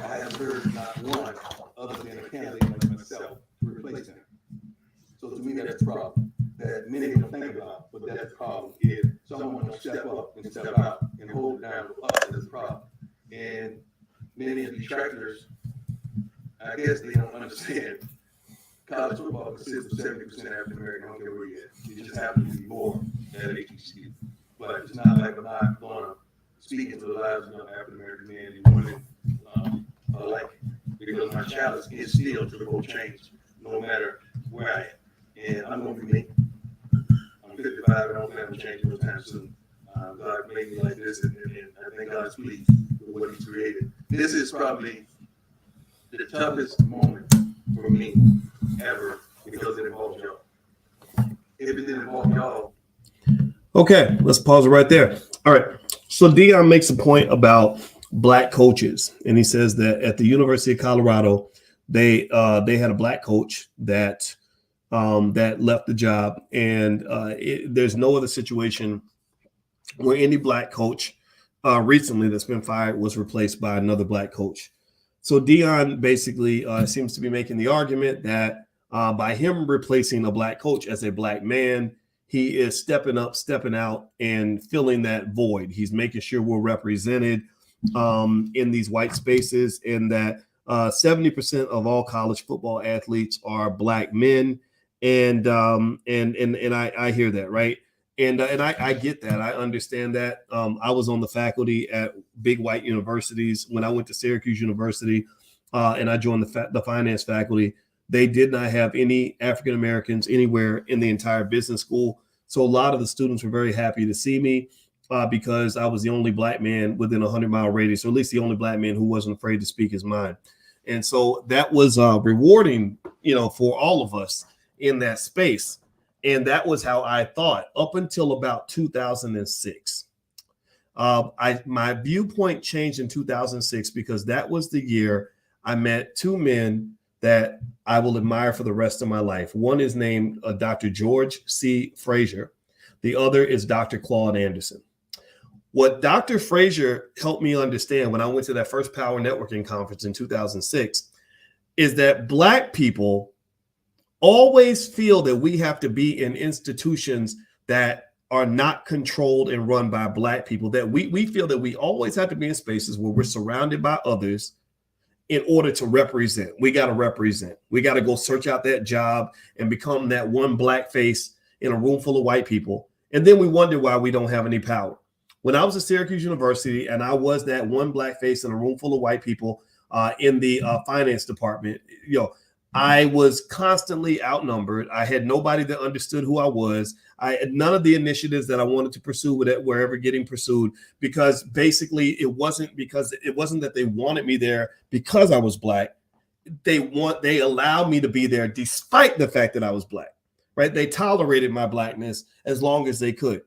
I haven't heard not one other than a candidate like myself to replace him. So to me, that's a problem that many don't think about, but that's a problem. If someone don't step up and step out and hold it down for us, that's a problem. And many of these detractors, I guess they don't understand. College football consists of 70% African American. I don't care where you're at. It just happens to be more at HBCU. But it's not like I'm not going to speak into the lives of African American men and women alike, because my challenge is still to promote change, no matter where I am. And I'm going to be me. I'm 55 and I don't plan to change no time soon. God made me like this, and I think God's pleased with what He's created. This is probably the toughest moment for me ever because it involves y'all. If it didn't involve y'all. Okay, let's pause it right there. All right. So Deion makes a point about Black coaches, and he says that at the University of Colorado, they had a Black coach that left the job, and there's no other situation where any Black coach recently that's been fired was replaced by another Black coach. So Deion basically seems to be making the argument that by him replacing a Black coach as a Black man, he is stepping up, stepping out, and filling that void. He's making sure we're represented in these white spaces, and that 70% of all college football athletes are Black men. And I hear that, right? And I get that. I understand that. I was on the faculty at big white universities. When I went to Syracuse University and I joined the finance faculty, they did not have any African Americans anywhere in the entire business school. So a lot of the students were very happy to see me because I was the only Black man within a 100-mile radius, or at least the only Black man who wasn't afraid to speak his mind. And so that was rewarding, for all of us in that space. And that was how I thought up until about 2006. My viewpoint changed in 2006 because that was the year I met two men that I will admire for the rest of my life. One is named Dr. George C. Frazier. The other is Dr. Claude Anderson. What Dr. Frazier helped me understand when I went to that first Power Networking conference in 2006 is that Black people always feel that we have to be in institutions that are not controlled and run by Black people, that we feel that we always have to be in spaces where we're surrounded by others in order to represent. We got to represent. We got to go search out that job and become that one Black face in a room full of white people. And then we wonder why we don't have any power. When I was at Syracuse University and I was that one Black face in a room full of white people in the finance department, I was constantly outnumbered. I had nobody that understood who I was. I had none of the initiatives that I wanted to pursue were ever getting pursued, because basically it wasn't that they wanted me there because I was Black. They allowed me to be there despite the fact that I was Black, right? They tolerated my Blackness as long as they could.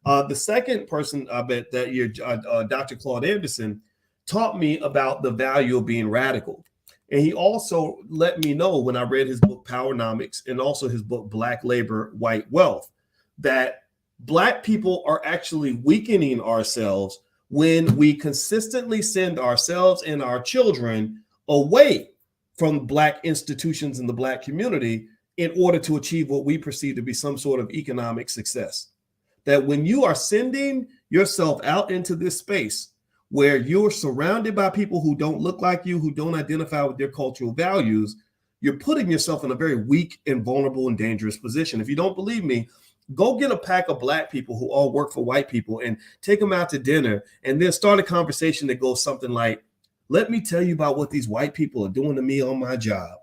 The second person I bet that year, Dr. Claude Anderson, taught me about the value of being radical. And he also let me know when I read his book, Powernomics, and also his book, Black Labor, White Wealth, that Black people are actually weakening ourselves when we consistently send ourselves and our children away from Black institutions in the Black community in order to achieve what we perceive to be some sort of economic success. That when you are sending yourself out into this space where you're surrounded by people who don't look like you, who don't identify with their cultural values, you're putting yourself in a very weak and vulnerable and dangerous position. If you don't believe me, go get a pack of Black people who all work for white people and take them out to dinner and then start a conversation that goes something like, let me tell you about what these white people are doing to me on my job.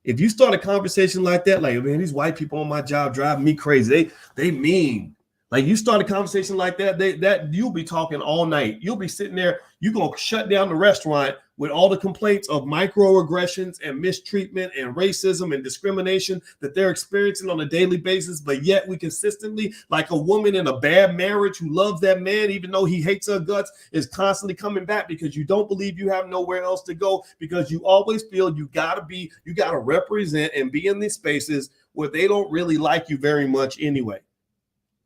If you start a conversation like that, like, man, these white people on my job drive me crazy. They mean. Like, you start a conversation like that, you'll be talking all night. You'll be sitting there, you're going to shut down the restaurant with all the complaints of microaggressions and mistreatment and racism and discrimination that they're experiencing on a daily basis. But yet we consistently, like a woman in a bad marriage who loves that man, even though he hates her guts, is constantly coming back because you don't believe you have nowhere else to go, because you always feel you got to represent and be in these spaces where they don't really like you very much anyway.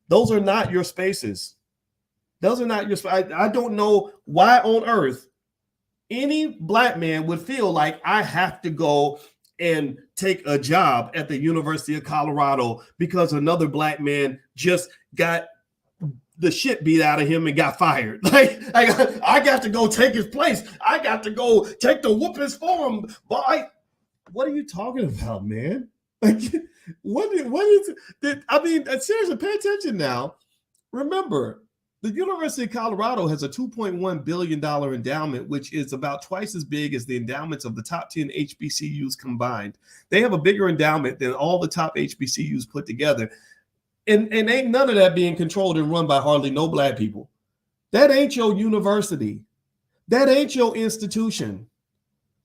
Those are not your spaces. Those are not your spaces. I don't know why on earth any black man would feel like I have to go and take a job at the University of Colorado because another black man just got the shit beat out of him and got fired. Like I got to go take his place. I got to go take the whoopings for him. But what are you talking about, man? Like, what is I mean, seriously, pay attention now. Remember, the University of Colorado has a $2.1 billion endowment, which is about twice as big as the endowments of the top 10 HBCUs combined. They have a bigger endowment than all the top HBCUs put together. And ain't none of that being controlled and run by hardly no black people. That ain't your university. That ain't your institution.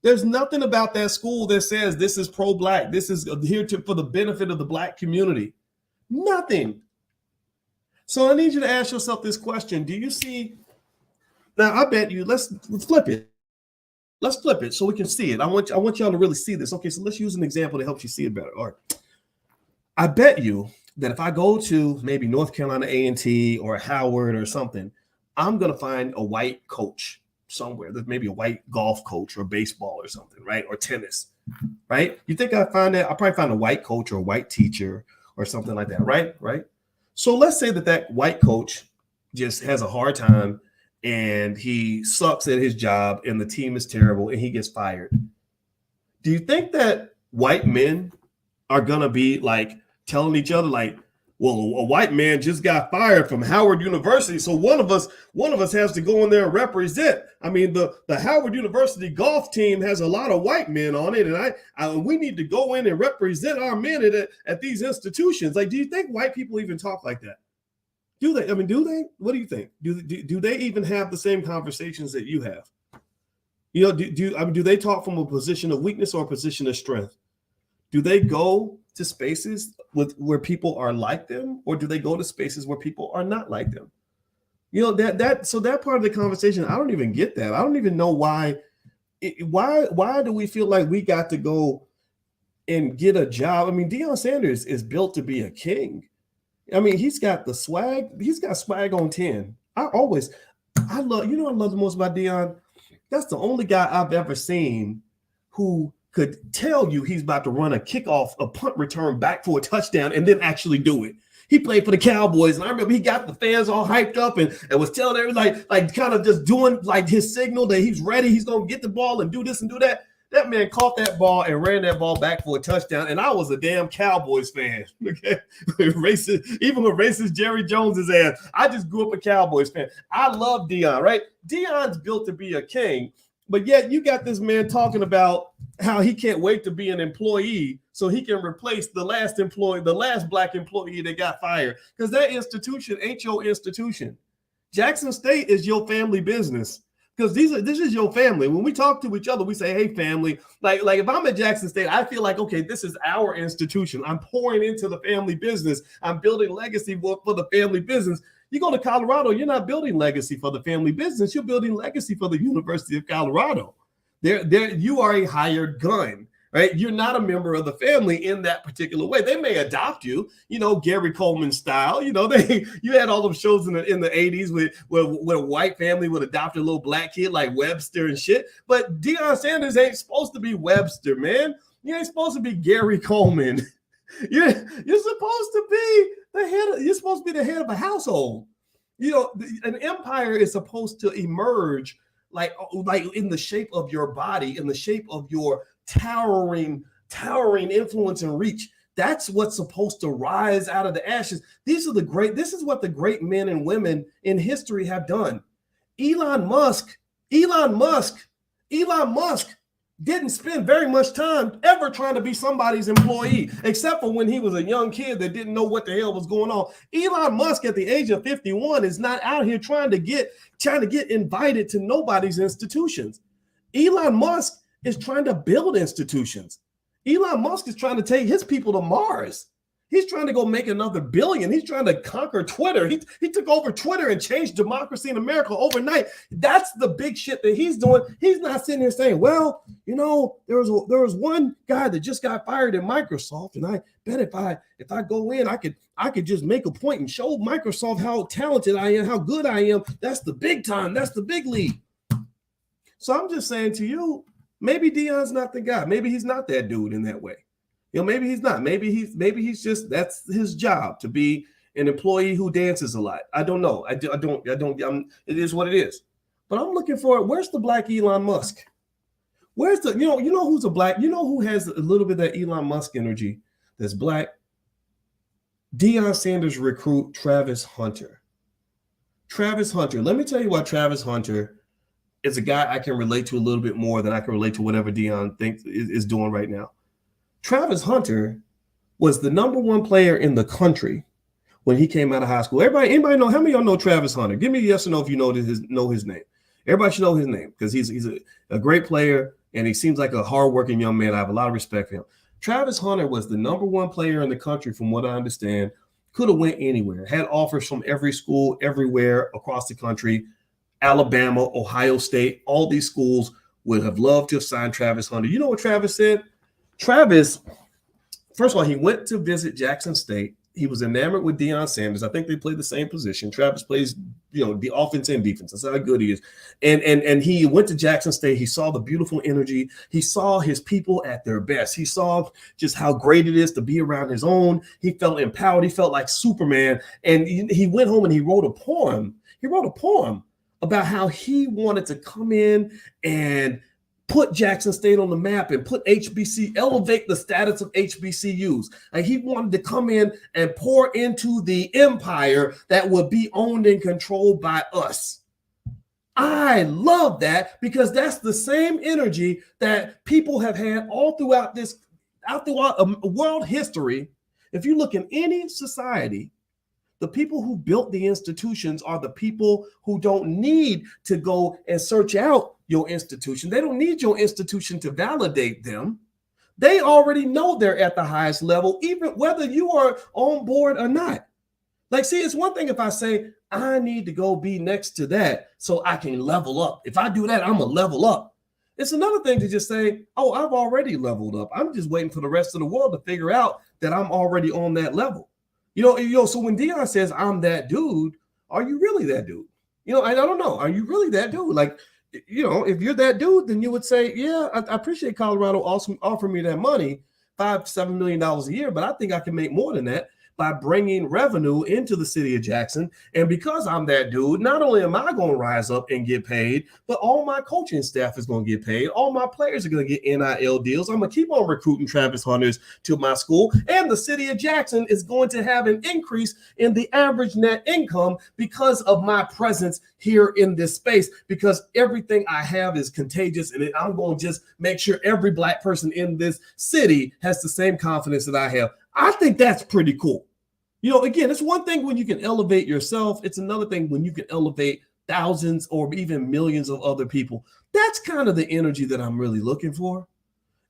There's nothing about that school that says this is pro-black. This is here for the benefit of the black community. Nothing. So I need you to ask yourself this question. Do you see? Now, I bet you, let's flip it. Let's flip it so we can see it. I want y'all to really see this. Okay, so let's use an example that helps you see it better. All right. I bet you that if I go to maybe North Carolina A&T or Howard or something, I'm going to find a white coach somewhere. There's maybe a white golf coach or baseball or something, right? Or tennis, right? You think I find that? I'll probably find a white coach or a white teacher or something like that, right? Right? So let's say that white coach just has a hard time and he sucks at his job and the team is terrible and he gets fired. Do you think that white men are going to be like telling each other like, well, a white man just got fired from Howard University, so one of us has to go in there and represent. I mean, the Howard University golf team has a lot of white men on it, and we need to go in and represent our men at these institutions. Like, do you think white people even talk like that? Do they? I mean, do they? What do you think? Do they even have the same conversations that you have? You know, do they talk from a position of weakness or a position of strength? Do they go to spaces where people are like them, or do they go to spaces where people are not like them? You know, so that part of the conversation, I don't even get that. I don't even know why do we feel like we got to go and get a job? I mean, Deion Sanders is built to be a king. I mean, he's got the swag. He's got swag on 10. I love the most about Deion? That's the only guy I've ever seen who could tell you he's about to run a kickoff, a punt return back for a touchdown and then actually do it. He played for the Cowboys, and I remember he got the fans all hyped up and was telling everybody, like kind of just doing like his signal that he's ready, he's going to get the ball and do this and do that. That man caught that ball and ran that ball back for a touchdown, and I was a damn Cowboys fan. Okay, racist, even with racist Jerry Jones's ass. I just grew up a Cowboys fan. I love Deion, right? Deion's built to be a king, but yet you got this man talking about how he can't wait to be an employee so he can replace the last black employee that got fired, because that institution ain't your institution. Jackson State is your family business, because this is your family. When we talk to each other, we say, hey, family. Like if I'm at Jackson State, I feel like, okay, this is our institution. I'm pouring into the family business. I'm building legacy for the family business. You go to Colorado, you're not building legacy for the family business. You're building legacy for the University of Colorado. You are a hired gun, right? You're not a member of the family in that particular way. They may adopt you, you know, Gary Coleman style. You know, you had all those shows in the 80s where a white family would adopt a little black kid like Webster and shit. But Deion Sanders ain't supposed to be Webster, man. You ain't supposed to be Gary Coleman. You're supposed to be the head. You're supposed to be the head of a household. You know, an empire is supposed to emerge like in the shape of your body, in the shape of your towering influence and reach. That's what's supposed to rise out of the ashes. This is what the great men and women in history have done. Elon Musk didn't spend very much time ever trying to be somebody's employee, except for when he was a young kid that didn't know what the hell was going on. Elon Musk at the age of 51 is not out here trying to get invited to nobody's institutions. Elon Musk is trying to build institutions. Elon Musk is trying to take his people to Mars. He's trying to go make another billion. He's trying to conquer Twitter. He took over Twitter and changed democracy in America overnight. That's the big shit that he's doing. He's not sitting here saying, well, you know, there was one guy that just got fired at Microsoft, and I bet if I go in, I could just make a point and show Microsoft how talented I am, how good I am. That's the big time. That's the big league. So I'm just saying to you, maybe Deion's not the guy. Maybe he's not that dude in that way. You know, maybe he's not. Maybe he's just, that's his job, to be an employee who dances a lot. I don't know. It is what it is. But I'm looking for, where's the black Elon Musk? Where's the, you know who's a black, you know who has a little bit of that Elon Musk energy that's black? Deion Sanders recruit Travis Hunter. Travis Hunter. Let me tell you why Travis Hunter is a guy I can relate to a little bit more than I can relate to whatever Deion thinks is doing right now. Travis Hunter was the #1 player in the country when he came out of high school. Anybody know, how many of y'all know Travis Hunter? Give me a yes or no if you know his name. Everybody should know his name because he's a great player and he seems like a hardworking young man. I have a lot of respect for him. Travis Hunter was the #1 player in the country, from what I understand. Could have went anywhere, had offers from every school, everywhere across the country. Alabama, Ohio State, all these schools would have loved to have signed Travis Hunter. You know what Travis said? Travis, first of all, he went to visit Jackson State. He was enamored with Deion Sanders. I think they played the same position. Travis plays, the offense and defense. That's how good he is. And he went to Jackson State. He saw the beautiful energy. He saw his people at their best. He saw just how great it is to be around his own. He felt empowered. He felt like Superman. And he went home and he wrote a poem. He wrote a poem about how he wanted to come in and put Jackson State on the map and put elevate the status of HBCUs. Like, he wanted to come in and pour into the empire that would be owned and controlled by us. I love that, because that's the same energy that people have had all throughout world history. If you look in any society, the people who built the institutions are the people who don't need to go and search out your institution. They don't need your institution to validate them. They already know they're at the highest level, even whether you are on board or not. Like, see, it's one thing if I say, I need to go be next to that so I can level up. If I do that, I'm going to level up. It's another thing to just say, oh, I've already leveled up. I'm just waiting for the rest of the world to figure out that I'm already on that level. So when Deion says, I'm that dude, are you really that dude? I don't know. Are you really that dude? Like, if you're that dude, then you would say, yeah, I appreciate Colorado also offering me that money, $5-7 million a year, but I think I can make more than that by bringing revenue into the city of Jackson. And because I'm that dude, not only am I going to rise up and get paid, but all my coaching staff is going to get paid. All my players are going to get NIL deals. I'm going to keep on recruiting Travis Hunters to my school. And the city of Jackson is going to have an increase in the average net income because of my presence here in this space, because everything I have is contagious. And I'm going to just make sure every black person in this city has the same confidence that I have. I think that's pretty cool. Again, it's one thing when you can elevate yourself. It's another thing when you can elevate thousands or even millions of other people. That's kind of the energy that I'm really looking for.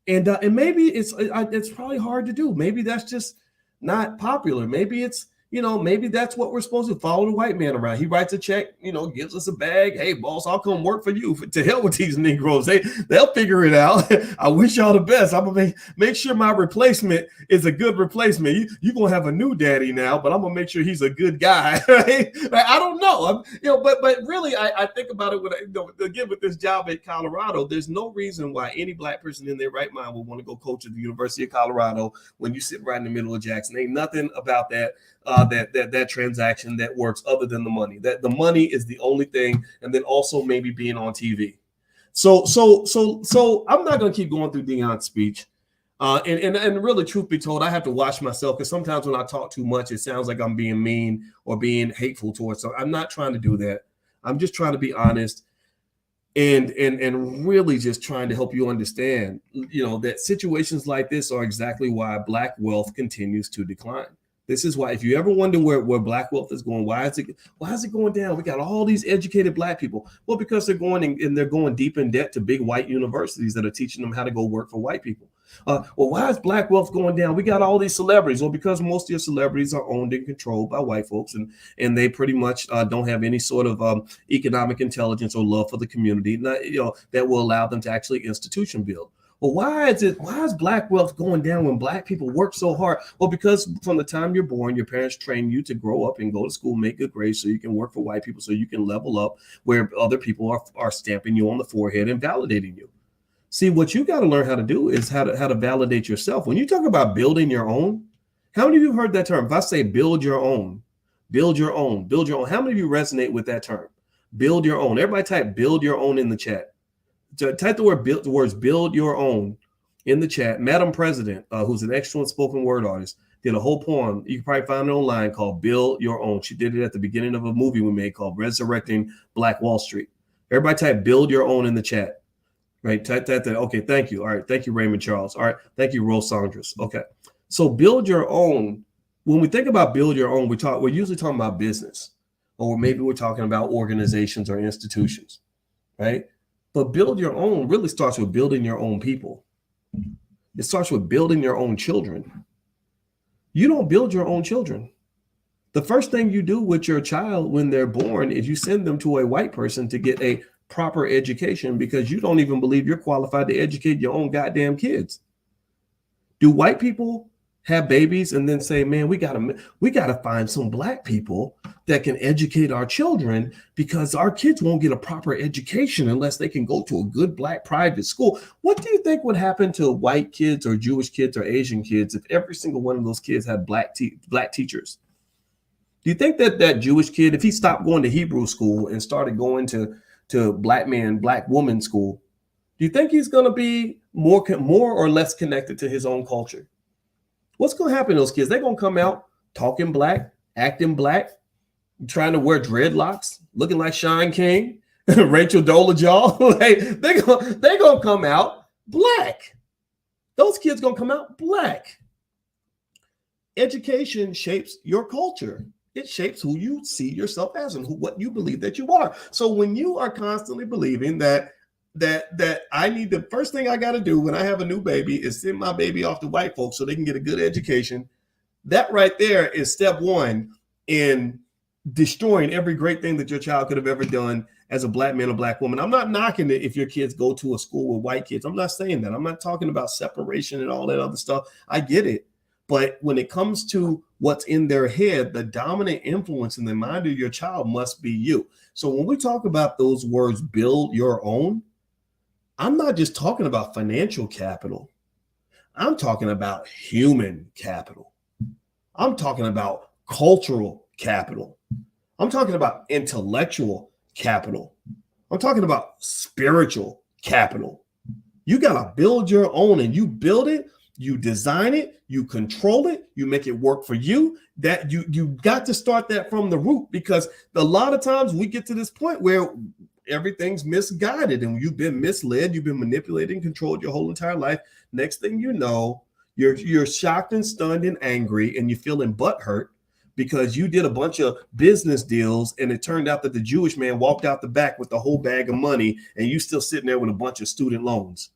And maybe it's probably hard to do. Maybe that's just not popular. Maybe it's, maybe that's what we're supposed to follow the white man around. He writes a check, gives us a bag. Hey, boss, I'll come work for you. To hell with these Negroes. They'll figure it out. I wish y'all the best. I'm going to make sure my replacement is a good replacement. You're going to have a new daddy now, but I'm going to make sure he's a good guy. Right? I don't know. But really, I think about it again with this job at Colorado. There's no reason why any black person in their right mind would want to go coach at the University of Colorado when you sit right in the middle of Jackson. Ain't nothing about that. That transaction that works other than the money. That the money is the only thing, and then also maybe being on TV. So I'm not going to keep going through Deion's speech. And really, truth be told, I have to watch myself, because sometimes when I talk too much, it sounds like I'm being mean or being hateful towards someone. I'm not trying to do that. I'm just trying to be honest and really just trying to help you understand, that situations like this are exactly why black wealth continues to decline. This is why, if you ever wonder where black wealth is going, why is it going down? We got all these educated black people. Well, because they're going deep in debt to big white universities that are teaching them how to go work for white people. Well, why is black wealth going down? We got all these celebrities. Well, because most of your celebrities are owned and controlled by white folks, and they pretty much don't have any sort of economic intelligence or love for the community, that will allow them to actually institution build. Well, why is black wealth going down when black people work so hard? Well, because from the time you're born, your parents train you to grow up and go to school, make good grades so you can work for white people, so you can level up where other people are stamping you on the forehead and validating you. See, what you got to learn how to do is how to validate yourself. When you talk about building your own, how many of you heard that term? If I say build your own, build your own, build your own, how many of you resonate with that term? Build your own. Everybody type build your own in the chat. Type the words build your own in the chat. Madam President, who's an excellent spoken word artist, did a whole poem. You can probably find it online called Build Your Own. She did it at the beginning of a movie we made called Resurrecting Black Wall Street. Everybody type build your own in the chat. Right? Type that. Okay, thank you. All right. Thank you, Raymond Charles. All right. Thank you, Rose Saunders. Okay. So build your own. When we think about build your own, we're usually talking about business, or maybe we're talking about organizations or institutions, right? But build your own really starts with building your own people. It starts with building your own children. You don't build your own children. The first thing you do with your child when they're born is you send them to a white person to get a proper education, because you don't even believe you're qualified to educate your own goddamn kids. Do white people have babies and then say, man, we gotta find some black people that can educate our children, because our kids won't get a proper education unless they can go to a good black private school? What do you think would happen to white kids or Jewish kids or Asian kids if every single one of those kids had black teachers? Do you think that Jewish kid, if he stopped going to Hebrew school and started going to black man, black woman school, do you think he's going to be more or less connected to his own culture? What's going to happen to those kids? They're going to come out talking black, acting black, trying to wear dreadlocks, looking like Sean King, Rachel Dolezal. They're going to come out black. Those kids going to come out black. Education shapes your culture. It shapes who you see yourself as and what you believe that you are. So when you are constantly believing that I need, the first thing I got to do when I have a new baby is send my baby off to white folks so they can get a good education, that right there is step one in destroying every great thing that your child could have ever done as a black man or black woman. I'm not knocking it if your kids go to a school with white kids. I'm not saying that. I'm not talking about separation and all that other stuff. I get it. But when it comes to what's in their head, the dominant influence in the mind of your child must be you. So when we talk about those words, build your own, I'm not just talking about financial capital. I'm talking about human capital. I'm talking about cultural capital. I'm talking about intellectual capital. I'm talking about spiritual capital. You got to build your own, and you build it, you design it, you control it, you make it work for you. That you got to start that from the root, because a lot of times we get to this point where everything's misguided and you've been misled, you've been manipulated and controlled your whole entire life. Next thing you know, you're shocked and stunned and angry, and you're feeling butthurt because you did a bunch of business deals and it turned out that the Jewish man walked out the back with the whole bag of money, and you still sitting there with a bunch of student loans.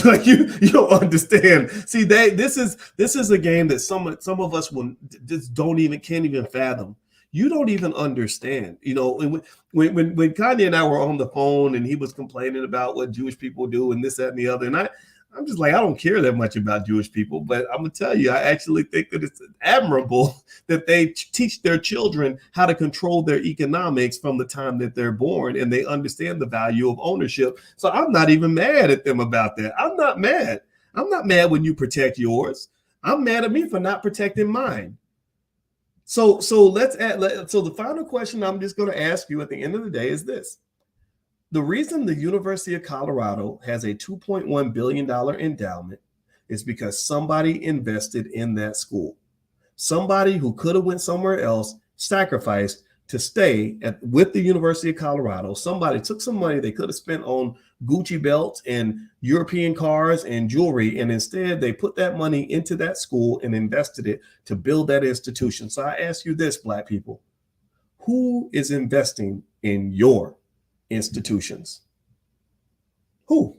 Like you don't understand. See, this is a game that some of us will just can't even fathom. You don't even understand. You know, when Kanye and I were on the phone and he was complaining about what Jewish people do and this, that, and the other, and I'm just like, I don't care that much about Jewish people, but I'm gonna tell you, I actually think that it's admirable that they teach their children how to control their economics from the time that they're born, and they understand the value of ownership. So I'm not even mad at them about that. I'm not mad. I'm not mad when you protect yours. I'm mad at me for not protecting mine. So the final question I'm just going to ask you at the end of the day is this. The reason the University of Colorado has a $2.1 billion endowment is because somebody invested in that school. Somebody who could have went somewhere else sacrificed to stay with the University of Colorado. Somebody took some money they could have spent on Gucci belts and European cars and jewelry, and instead they put that money into that school and invested it to build that institution. So I ask you this, Black people, who is investing in your institutions? Who?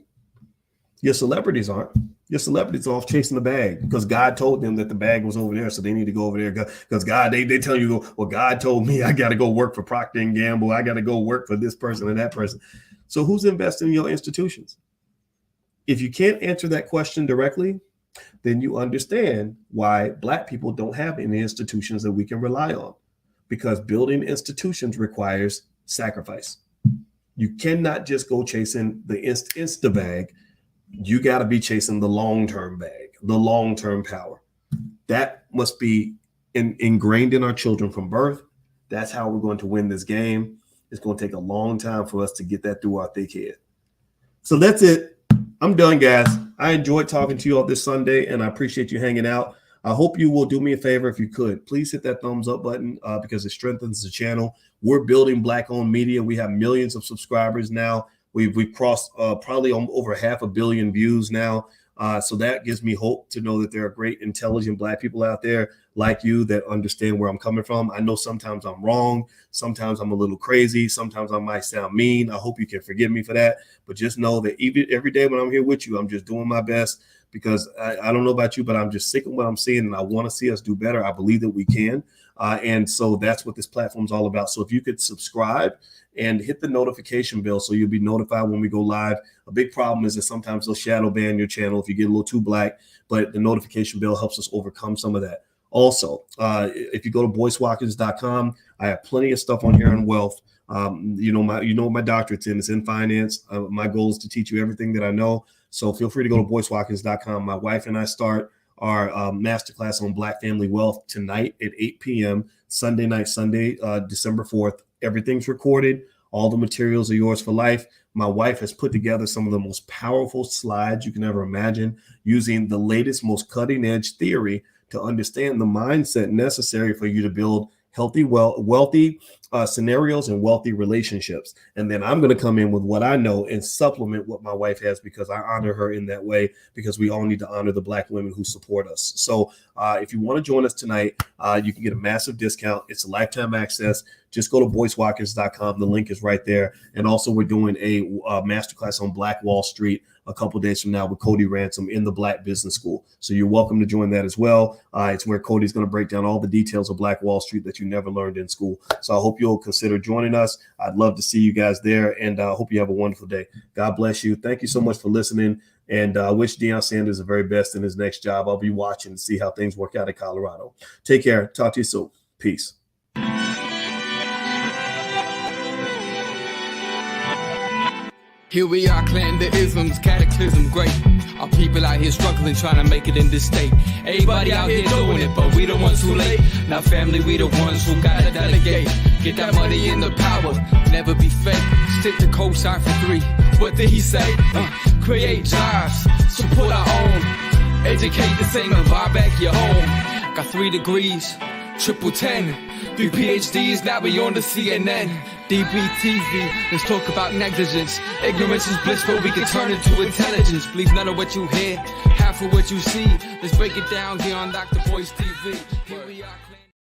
Your celebrities aren't. Your celebrities are off chasing the bag because God told them that the bag was over there, so they need to go over there. Because God, they tell you, well, God told me I got to go work for Procter & Gamble. I got to go work for this person and that person. So who's investing in your institutions? If you can't answer that question directly, then you understand why Black people don't have any institutions that we can rely on, because building institutions requires sacrifice. You cannot just go chasing the insta bag. You got to be chasing the long-term bag, the long-term power. That must be ingrained in our children from birth. That's how we're going to win this game. It's going to take a long time for us to get that through our thick head. So that's it. I'm done, guys. I enjoyed talking to you all this Sunday, and I appreciate you hanging out. I hope you will do me a favor if you could. Please hit that thumbs up button because it strengthens the channel. We're building Black-owned media. We have millions of subscribers now. We've crossed probably over 500 million views now. So that gives me hope to know that there are great, intelligent Black people out there like you that understand where I'm coming from. I know sometimes I'm wrong. Sometimes I'm a little crazy. Sometimes I might sound mean. I hope you can forgive me for that. But just know that even every day when I'm here with you, I'm just doing my best because I don't know about you, but I'm just sick of what I'm seeing and I want to see us do better. I believe that we can. And so that's what this platform is all about. So if you could subscribe and hit the notification bell so you'll be notified when we go live. A big problem is that sometimes they'll shadow ban your channel if you get a little too Black, but the notification bell helps us overcome some of that. Also, if you go to BoyceWatkins.com, I have plenty of stuff on here on wealth. You know my doctorate's in. It's in finance. My goal is to teach you everything that I know. So feel free to go to BoyceWatkins.com. My wife and I start our masterclass on Black family wealth tonight at 8 p.m. Sunday, December 4th. Everything's recorded. All the materials are yours for life. My wife has put together some of the most powerful slides you can ever imagine using the latest, most cutting edge theory to understand the mindset necessary for you to build healthy, wealthy scenarios and wealthy relationships. And then I'm going to come in with what I know and supplement what my wife has because I honor her in that way because we all need to honor the Black women who support us. So if you want to join us tonight, you can get a massive discount. It's a lifetime access. Just go to BoyceWatkins.com. The link is right there. And also we're doing a masterclass on Black Wall Street a couple of days from now with Cody Ransom in the Black Business School. So you're welcome to join that as well. It's where Cody's going to break down all the details of Black Wall Street that you never learned in school. So I hope you'll consider joining us. I'd love to see you guys there, and I hope you have a wonderful day. God bless you. Thank you so much for listening, and I wish Deion Sanders the very best in his next job. I'll be watching to see how things work out in Colorado. Take care. Talk to you soon. Peace. Here we are, clan the isms, cataclysm, great. Our people out here struggling, trying to make it in this state. Everybody out here doing it, but we the ones who late. Now family, we the ones who gotta delegate. Get that money in the power, never be fake. Stick to co-sign for 3. What did he say? Create jobs, support our own. Educate the same and buy back your home. Got 3 degrees, triple 10. 3 PhDs, now we on the CNN. DBTV, let's talk about negligence. Ignorance is bliss, but we can turn it to intelligence. Believe none of what you hear, half of what you see. Let's break it down here on Dr. Boyce TV.